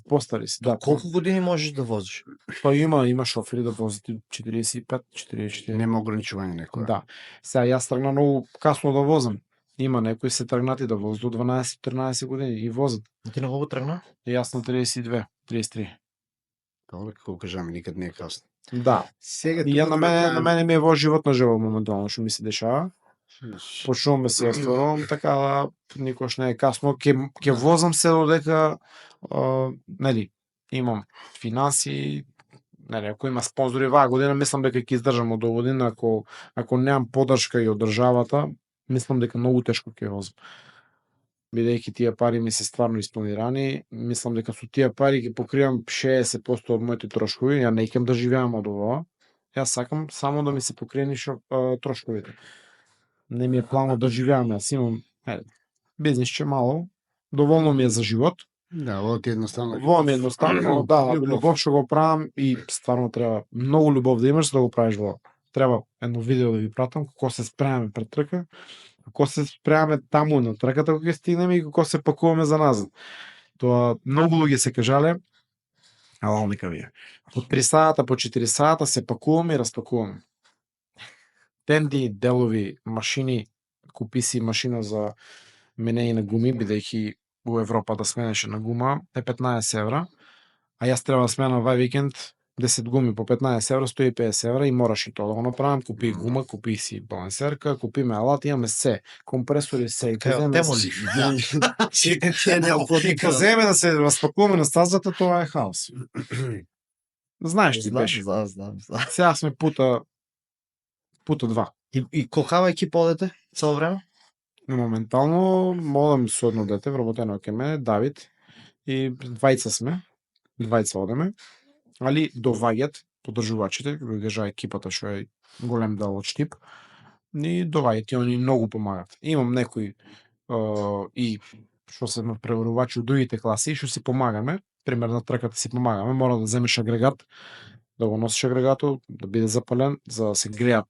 Постари си, да. колку години можеш да возиш? Па има шофери да возат 45, 44. Нема ограничување некоја. Да. Сега јас тргна многу касно да возам. Има некои се тргнати да возат до 12-13 години и возат. Ти на колку тргна? И јас на 32, 33. Добро, како кажаме, никад не е касно. Да. Сега И ја на мене ми е во животна жива моментално што ми се дешава. Почнуваме се стварувам, така да никош не е касно. Ќе возам се додека нели имам финанси, нели ако има спонзори ваа година, мислам дека ќе издржам до година, ако немам поддршка и од државата, мислам дека многу тешко ќе возам. Бидејќи тие пари ми се стварно испланирани, мислам дека со тие пари ќе покривам 60% од моите трошкови, ја не икам да живеам од ова. Јас сакам само да ми се покриени трошковите. Не ми е планот да живеам, јас имам бизнисче мало, доволно ми е за живот. Да, ово ти едноставно. Во ми е едноставно, да, љубов што го правам и стварно треба многу љубов да имаш за да го правиш во. Треба едно видео да ви пратам како се спремаме пред трка, како се спремаме таму на трката кога ќе стигнеме и како се пакуваме за назад. Тоа многу луѓе се кажале, ала нека вие. По 3 сата, по 4 сата се пакуваме и распакуваме. Тенди, делови, машини, купи си машина за менење на гуми, бидејќи во Европа да сменеше на гума е 15 евра, а јас треба да сменам вај викенд 10 гуми по 15 евра, 150 евра и мораш и тоа да го направам. Купи гума, купи си балансерка, купиме алат, имаме се, компресори се, и каземе да се распакуваме на стазата, тоа е хаос. Знаеш ти беше. Знам. Сега сме пута 2. И колкава екипа одете цело време? Моментално модам со едно дете, вработено кај мене, Давид, и двајца сме, двајца одеме, али доваѓат поддржувачите, кои кажа екипата што е голем дел од Штип, и доваѓат и они многу помагат. Имам некои и што се преварувачи од другите класи, што си помагаме, пример на трката си помагаме, мора да земеш агрегат, да го носиш агрегатот, да биде запален, за да се греат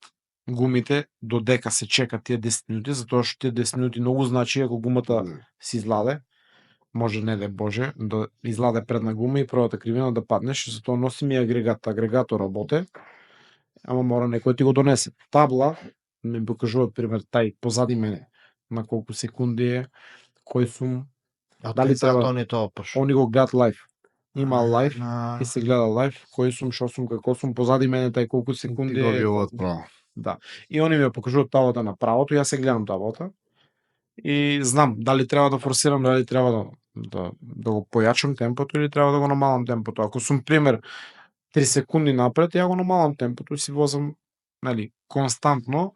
гумите, додека се чека тие 10 минути, затоа што тие 10 минути многу значи ако гумата се изладе, може не да Боже, да изладе предна гума и првата кривина да паднеш, затоа носим и агрегат, агрегатор работе, ама мора некој ти го донесе. Табла, ми покажува пример тај позади мене, на колку секунди е, кој сум, дали треба, они тоа паш. они го гледат лайв. Има лайв и се гледа лайв, кој сум, што сум, како сум, позади мене тај колку секунди е. Да. И они ми покажуваат таблата на правото, јас се гледам таблата и знам дали треба да форсирам, дали треба да го појачам темпото или треба да го намалам темпото. Ако сум пример 3 секунди напред, ја го намалам темпото и си возам, нели, константно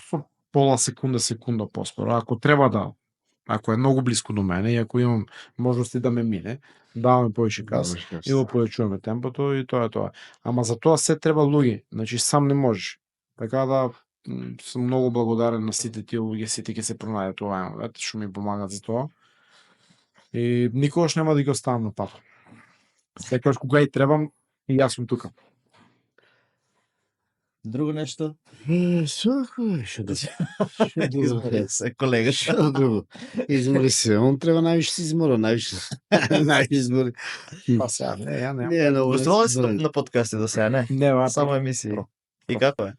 со пола секунда поспоро. Ако треба ако е многу блиску до мене и ако имам можности да ме мине, даваме повеќе газ и го појачуваме темпото и тоа е тоа. Ама за тоа се треба луѓе, значи сам не можеш. Така да сум многу благодарен на сите тие луѓе, сите ќе се пронајдат ова што ми помагат за тоа. И никогаш нема да ги оставам на пат. Секогаш кога и требам, и јас сум тука. Друго нешто? Што Измори се, колега. Што друго? Измори се, он треба највише се измора, највише. Измори. Па сега, не, ја не. Не, но Гостувал си на подкасти до сега, не? Не, Само емисии. И како е?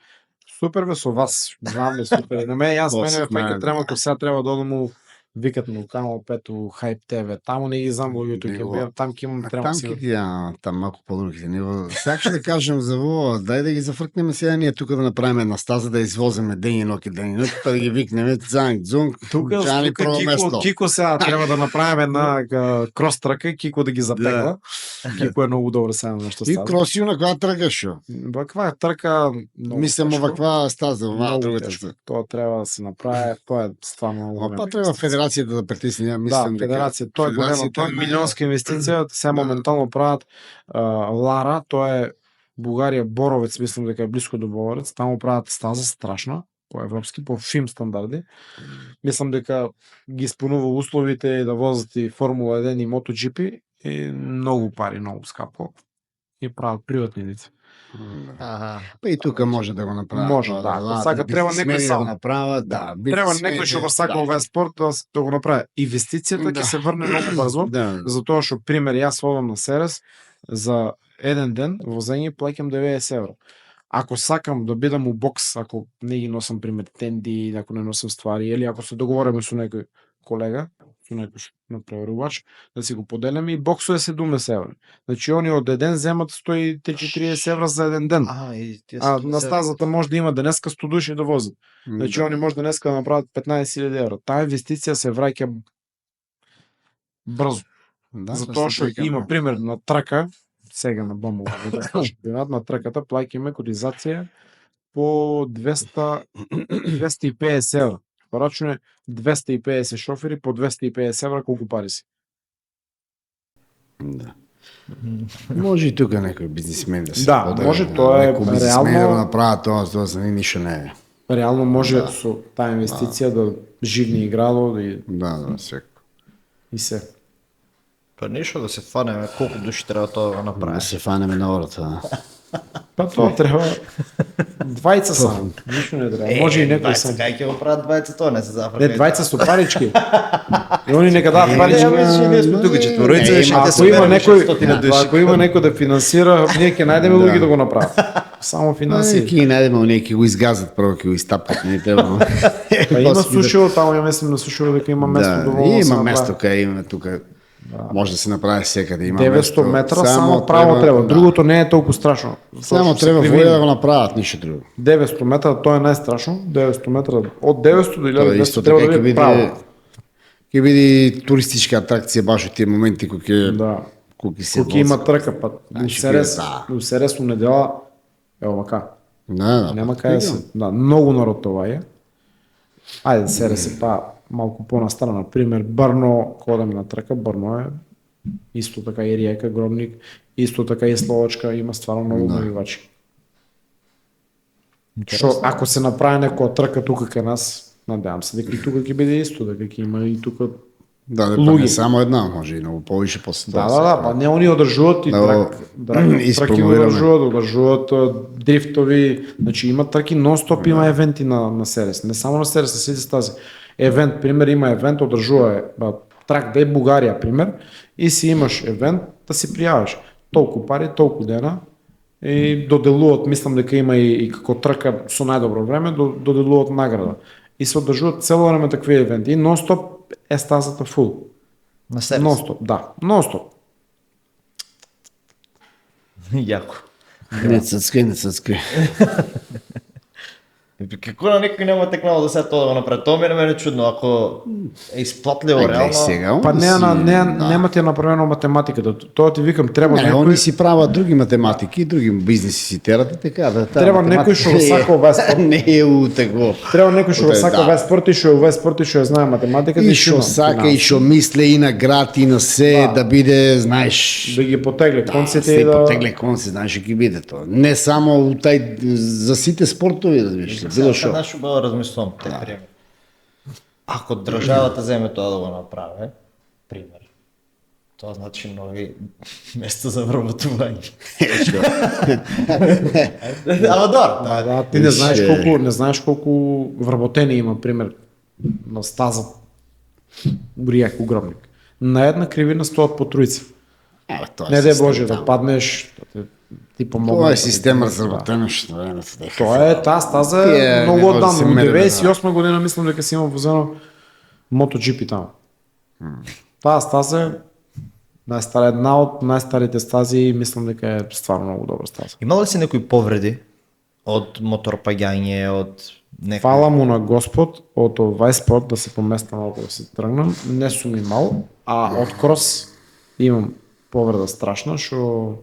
Супер бе со вас. Знам бе супер. На мене јас мене паќе трема сега треба да одам викат му Канал 5 у Хайп ТВ. Таму не ги знам луѓето ќе бидам, там ќе имам трема там ќе там малку подруги ниво. Сакаш да кажем за во, дај да ги зафркнеме сега ние тука да направиме една стаза да извозиме ден и ноќ, па да ги викнеме цанг, зунг, тука Кико сега треба да направиме една крос трака, Кико да ги запегла. Кико е многу добро сега на што става. И кроси на која трка шо? Ваква трка, мислам оваква стаза, оваа другата. Тоа треба да се направи, тоа е стварно. Па треба федерацијата да притисне, ја мислам дека федерација, тоа е голема, тоа е милионска инвестиција, се моментално прават Лара, тоа е Бугарија, Боровец, мислам дека е близко до Боровец, таму прават стаза страшна, по европски, по фим стандарди. Мислам дека ги исполнува условите да возат и Формула 1 и MotoGP и многу пари, многу скапо. И прават приватни лица. Па и тука може да го направат. Може, тоа, да, ако да, сака, треба бизнесмени некој да сам. го направат, да. Треба бизнесмени, некој што го сака овој спорт да го направи. Инвестицијата ќе Да. се врне многу брзо, Да. затоа што пример јас одам на Серес за еден ден возење плаќам 90 евро. Ако сакам да бидам у бокс, ако не ги носам пример тенди, ако не носам ствари, или ако се договориме со некој колега, со некој напреварувач, да си го поделиме и боксот е 70 евро. Значи они од еден земат 130 евро за еден ден. А на стазата може да има денеска 100 души да возат. Значи они може денеска да направат 15.000 евро. Таа инвестиција се враќа брзо. Да, Затоа што има пример на трака, сега на БМУ, шампионат на траката плаќаме котизација по 250 евро. Порачуне 250 шофери по 250 евро, колку пари си? Да. Може и тука некој бизнисмен да се Да, подаде, може, тоа е некој бизнисмен реално- да го направат тоа за нив ништо не е. Реално може Да. со таа инвестиција да живни играло и Да, секако. се. Па ништо да се фанеме колку души треба тоа да го Да направи. се фанеме на ората. Па тоа треба двајца само, ништо не треба. Може и некој сам. Кај ќе го прават двајца тоа, не се Не, зафркајте. двајца со парички. И они нека дадат парички. ние сме тука четворица, Е, ще ако те има съберем некој, 600 души. ако има некој да финансира, ние ќе најдеме луѓе да го направат. Само финансира. Ки најдеме оние ќе го изгазат прво, ќе го изтапкат, не треба. Па има сушило таму, ја мислам на сушило дека има место Да, доволно да се има направи. место кај има тука. Може да се направи секаде, има 900 место. метра само право треба. да. Другото не е толку страшно. Само треба волја да го направат, ништо друго. 900 метра, тоа е најстрашно. 900 метра, од 900 до Тоа 1200 исто треба така да ќе биде биде право. ќе биде туристичка атракција баш од тие моменти кои ќе Да. кои се Колку има трка, па Значи, да. у Серес у недела е овака. Да, Нема кај да се, да, многу народ тоа е. Ајде, Серес е па малку понастрана, на пример Брно, кога одам на трка, Брно е исто така и Риека, Гробник, исто така и Словачка, има стварно многу навивачи. Што ако се направи некоја трка тука кај нас, надевам се дека и тука ќе биде исто, дека ќе има и тука. Да, па луѓе. не само една, може и многу повише после тоа. Па не они одржуваат и Да, траки испромовираме. одржуваат дрифтови, значи има трки нон-стоп, има евенти на Серес, не само на Серес, на сите стази. Евент, пример, има евент, одржува трак Day Бугарија, пример, и си имаш евент да си пријавиш. Толку пари, толку дена и доделуваат, мислам дека има и како трка со најдобро време, доделуваат награда. И се одржуваат цело време такви евенти. И нон-стоп е стазата фул. На Серес. Нон-стоп, да, нон-стоп. Јако. Не ццкај, не ццкај. Како на некој нема текнало да се тоа да го направи? Тоа ми е мене чудно, ако е исплатливо реално. сега. Па они нема ти е направено математиката. Тоа ти викам, треба Не, они некој си прават други математики, други бизниси си терат и така да. таа Треба некој што го математика сака овај спорт. Не е у тако. треба некој што го Тоа е, сака да. овај спорт и што е овај спорт и што ја знае математиката И што сака, и што мисле и на град, и на се, да биде, знаеш, да ги потегле конците се и да потегле конци, знаеш ќе биде тоа. Не само у тај за сите спортови, разбираш, било што. Знаеш, убаво размислувам те пример. Ако државата земе тоа да го направи, пример, тоа значи нови места за вработување. Ама добро, да, ти не знаеш колку вработени има пример на стаза Ријак у Гробник. На една кривина стоат по тројца. Тоа Не дай систем Боже да таму. паднеш, ти помогне. Тоа е система разработена што е на тоа. Тоа е таа стаза Тие е не многу може да се оддавна. Во мери, 98 година мислам дека си има возено MotoGP таму. Таа стаза е една од најстарите стази и мислам дека е стварно многу добра стаза. Има ли си некои повреди од моторпаѓање, од некој? Фала му на Господ од овај спорт да се поместам малку да се тргнам, не сум имал, а од крос имам повреда страшна, што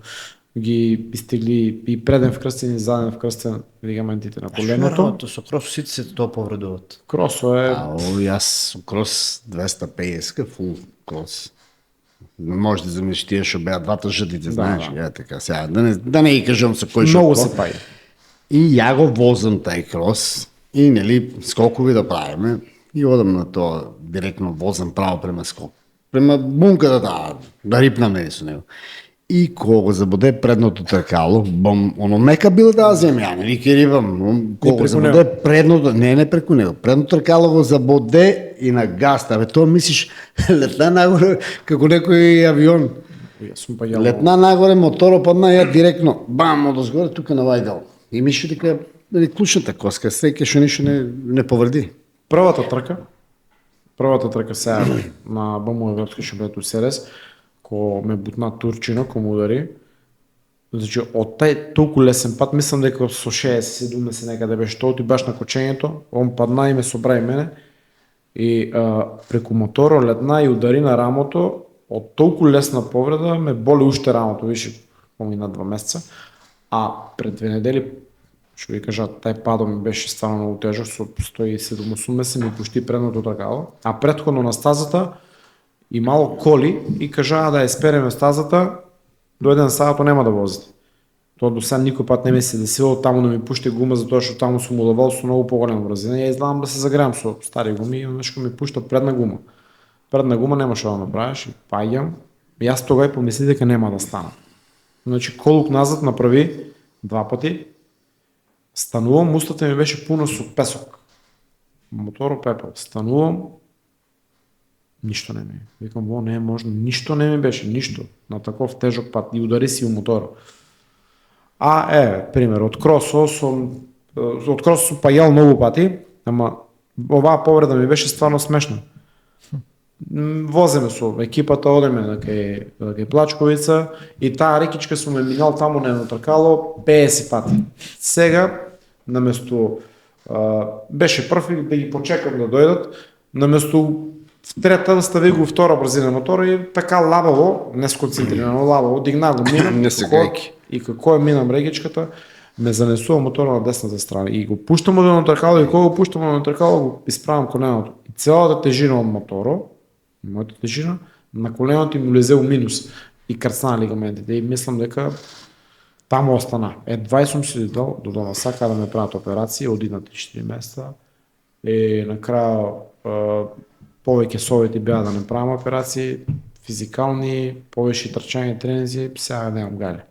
ги истегли и преден вкрстен и заден вкрстен лигаментите на коленото. Тоа со крос сите се тоа повредуваат. Кросо е Јас крос 250 фул крос. Не можеш да замислиш тие што беа двата жъдите, знаеш, така сега, да не ги кажам со кој што. многу се паѓа. И ја го возам тај крос и нели скокови да правиме и одам на тоа директно возам право према скок. Према бунката да рипнам нели со него. И кога го забоде предното тркало, оно мека бил да земја, нели ке рибам, кога го забоде предното, не преку него, предното тркало го забоде и на гаста, тоа мислиш летна нагоре како некој авион. Јас сум паѓал. Летна нагоре, моторот падна ја директно, бам, одозгоре тука на вајдал. И мислиш дека клучната коска, среќа што ништо не повреди. Првата трка сега на БМО Европски шампионат у СРС, ко ме бутна турчина, ко му удари. Значи, од тај толку лесен пат, мислам дека со 60-70 некаде беше, тоа ти баш на кочењето, он падна и ме собра и мене. И преку моторот летна и удари на рамото, од толку лесна повреда ме боли уште рамото, више помина 2 месеца. А пред 2 недели, што ви кажа, тај падо ми беше стварно многу тежок, со 170 ми пушти предното тркало. А претходно на стазата и мало коли и кажаа да ја спереме стазата, до еден сато нема да возите. Тоа до сега никој пат не ми се десило таму да ми пушти гума, затоа што таму сум удавал со многу поголема брзина. Ја изгледам да се загреам со стари гуми и нешто ми пушта предна гума. Предна гума нема што да направиш, и паѓам. Јас тогаш помислив дека нема да стана. Значи колук назад направи 2 пати. Станувам, устата ми беше пуно со песок. Моторот пепел. Станувам, ништо не ми. Викам, не е можно, ништо не ми беше, ништо. На таков тежок пат и удари си у моторот. Пример, од кросо сум паѓал многу пати, ама оваа повреда ми беше стварно смешна. Воземе со екипата, одеме на кај Плачковица и таа рекичка сум ме минал таму на едно тркало 50 пати. Сега, наместо беше прв да ги почекам да дојдат, наместо трета да стави го втора брзина мотора и така лабаво, не сконцентрирано, лабаво, дигна го, минам, и како минам регичката, ме занесува мотора на десната страна и го пуштам од едно тркало и кога го пуштам од едно тркало го исправам коленото. И целата тежина од моторот, мојата тежина, на коленото им улезе у минус и крцна лигаментите и мислам дека таму остана. Едва сум се додал до дома, сака да ме прават операција, одиднати 4 месеца и на крај повеќе совети беа да не правам операции, физикални, повеќе трчање, тренинзи, сега немам гајле.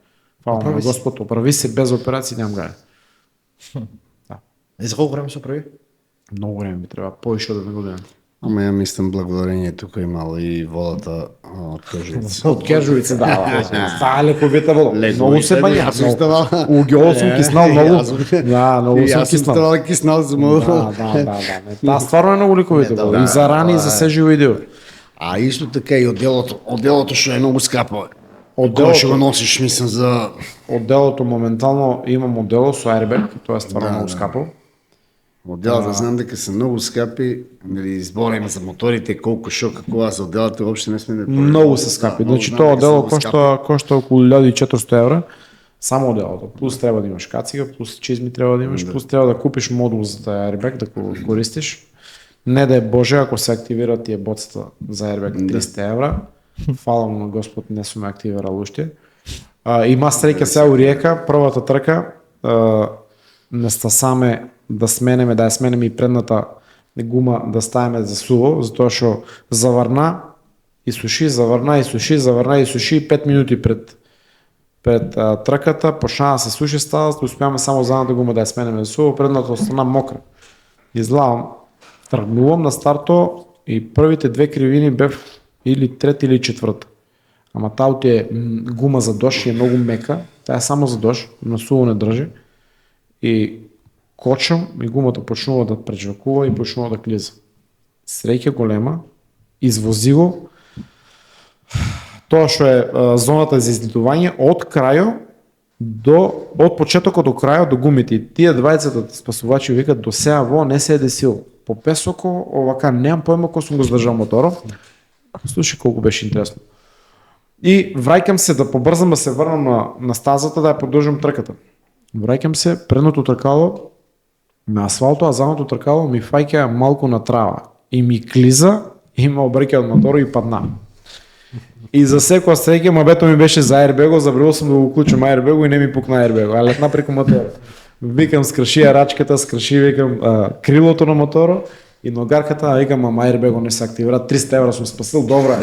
Фала на Господ, оправи се без операции, немам гајле. И за колку време се оправи? Многу време ми треба, повеќе од 1 година. Ама ја мислам благодарение тука имало и водата од Кежуица. Од Кежуица, да. Таа лековита вода. Многу се бања. Јас сум ставал. У геол сум киснал многу. Да, многу сум Јас сум киснал. ставал киснал за многу. Да. Таа стварно е многу лековита вода. И за рани, и за се живо видео. А исто така и одделото што е многу скапо. Кој Одделото, што го носиш, мислам за одделото моментално имам оддело со airbag, тоа е стварно многу скапо. одделата, знам дека се многу скапи, нели збориме за моторите, колку шо, како за одделата воопште не сме да Многу се скапи. Значи тоа оддело кошта околу 1400 евра. Само одделото. Плюс треба да имаш кацига, плюс чизми треба да имаш, плюс треба да купиш модул за тај airbag да го користиш. Не да е Боже ако се активира тие боцата за airbag 300 евра. Фала му на Господ, не сум активирал уште. Има среќа сега у Риека, првата трка, не стасаме да ја сменеме и предната гума да ставиме за суво, затоа што заврна и суши, заврна и суши, заврна и суши 5 минути пред трката, почна да се суши стазата, успеаме само задната гума да ја сменеме за суво, предната остана мокра. Излавам, тргнувам на старто и првите 2 кривини бев или трета или четврта. Ама таа е гума за дош и е многу мека, таа е само за дош, на суво не држи. И кочам и гумата почнува да пречвакува и почнува да клиза. Среќа голема, извози го. Тоа што е зоната за излетување од крајот од почетокот до крајот до гумите. Тие двајцата спасувачи викат до сега во не се е десило. По песоко, овака, немам појма кој сум го здржал моторот. Слушай колку беше интересно. И враќам се да побрзам да се върнам на стазата да я продължам тръката. Враќам се, предното тркало на асфалто, а задното тркало ми фаќа малко на трава. И ми клиза, и ме обрека од мотора и падна. И за секоја среќа мабето ми беше за аербего, забравил съм да го уклучам аербего и не ми пукна аербего, а летна преку мотора. Викам скрши рачката, скрши викам крилото на мотора и ногарката, викам ама аербего не се активира, 300 евра съм спасил, добро е.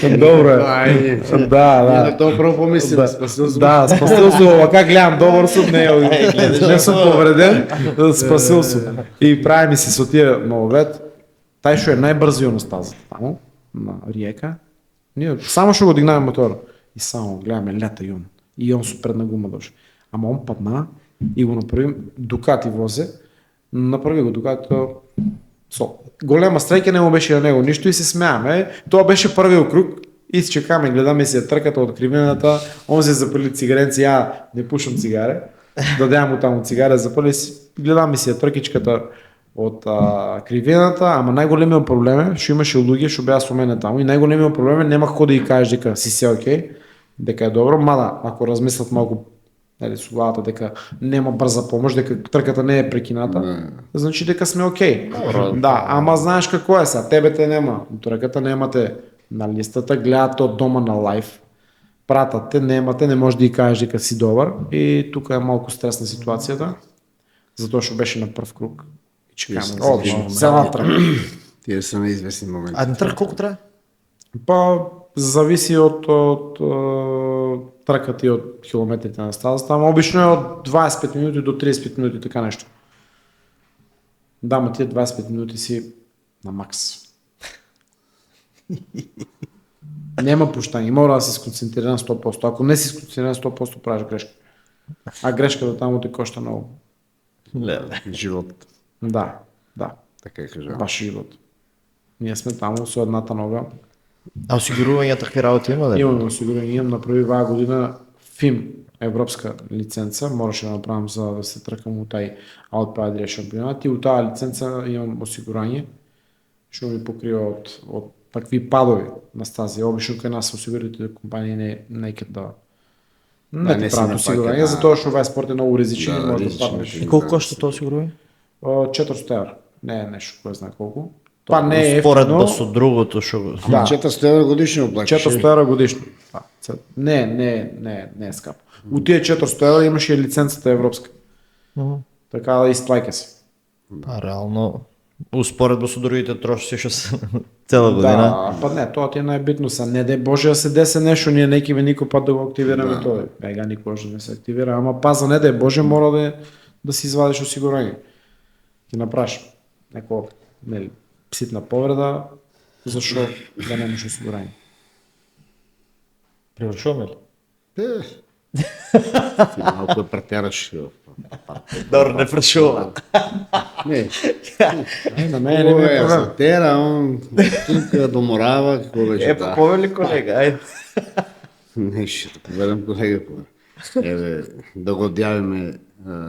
Добро е. Да. Не тоа прво помислим, спасил сум. Да, спасил сум, ама как гледам, добар сум, не сум повреден, спасил сум. И прави ми се со тие маловет, тај што е најбрзиот на стазата таму, на Риека, ние само што го дигнаваме мотора и само гледаме лета и он. И он со предна гума доше. Ама он падна и го направи, Дукати возе, направи го Дукатито со голема среќа не му беше на него ништо и се смеаме. Тоа беше првиот круг, изчекаме, гледаме си ја трката од кривината, он се запали цигаренци, ја не пушам цигаре, дадеам му таму цигаре, запали си, гледаме си ја тркичката од кривината, ама најголемиот проблем е што имаше луѓе што беа со мене таму и најголемиот проблем е немах кој да ги кажеш дека си се окей, дека е добро, мада ако размислат малку со главата дека нема брза помош, дека трката не е прекината, значи дека сме окей. Да, ама знаеш како е сега, тебе те нема, трката немате на листата, гледате од дома на лайв, пратате, немате, не можеш да ги кажеш дека си добар и тука е малку стресна ситуацијата, затоа што беше на прв круг. И чекаме, одлично, цела трка. Тие се неизвестни моменти. А на трк колку трае? Па зависи од трката и од километрите на стазата, ама обично е од 25 минути до 35 минути, така нешто. Да, ма тие 25 минути си на макс. Нема пуштање, мора да си сконцентриран 100%. Ако не си сконцентриран 100%, правиш грешка. А грешката таму те кошта многу. Живот, Да, така кажа. баш живот. Ние сме таму со едната нога. А осигурување такви работи има да? Имаме осигурање, имам направи оваа година ФИМ, европска лиценца, мораше да направам за да се тркам у тај Алпе Адрија шампионат и у таа лиценца имам осигурање што ми покрива од такви падови на стази. Обично кај нас осигурителните компании не ќе да Да, не не ти си прават напака, осигурање, затоа што овај спорт е многу ризичен и Да, може да ризичен паднеш. е. И колку кошта тоа осигурување? 400 евра. Не е нешто кој знае колку. Па не е Споредба ефтино. со другото што Да. 400 евра годишно плачеш. 400 евра годишно. Не е скапо. У тие 400 евра имаш и лиценцата европска. Така да изплаќа се. Па реално успоредба со другите трошоци што се цела година. Да, па не, тоа ти е најбитно са. Не дај Боже да се десе нешто, ние не ќе никој пат да го активираме тоа. Ега никош да не се активира, ама паза не дај Боже мора да си извадиш осигурање. Ќе направиш неко нели ситна повреда, зашо да немаш осигурање. Привршуваме ли? Ти малко претераш. Добро, не прашувам. Не, На мене не ми е проблем. за тера, он тука доморава, какво беше да. повели колега, ајде. Не, ще povedам колега. Еве, да го одјавиме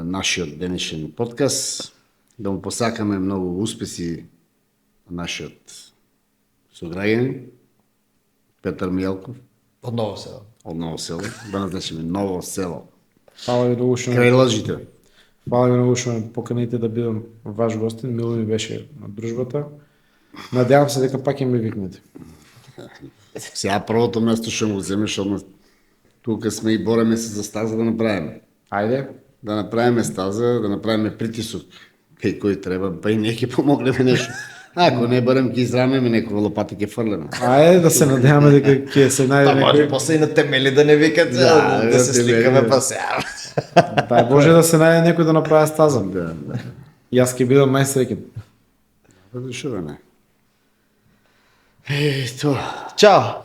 нашиот денешен подкаст, да му посакаме многу успеси на нашиот сограѓани, Петар Мијалков, Од Ново Село. од Ново село, да назначиме Ново село. Фала ви многу што Крај лажите. Фала ви многу што ме поканите да бидам ваш гостин, мило ми беше на дружбата. Надевам се дека пак ќе ме викнете. Сега првото место што му земеш, одма тука сме и бореме се за стаза да направиме. Ајде. Да направиме стаза, да направиме притисок кај кој треба, па и ние ќе помогнеме нешто. Ако не барем ќе израмеме некоја лопати ќе фрлеме. Ајде да се надеваме дека ќе се најде Може некој. после и на темели да не викат, да се темели. сликаме па сега. Дај Боже да се најде некој да направи стаза. Да. И јас ќе бидам најсреќен. Зашо да не? Тоа. Чао!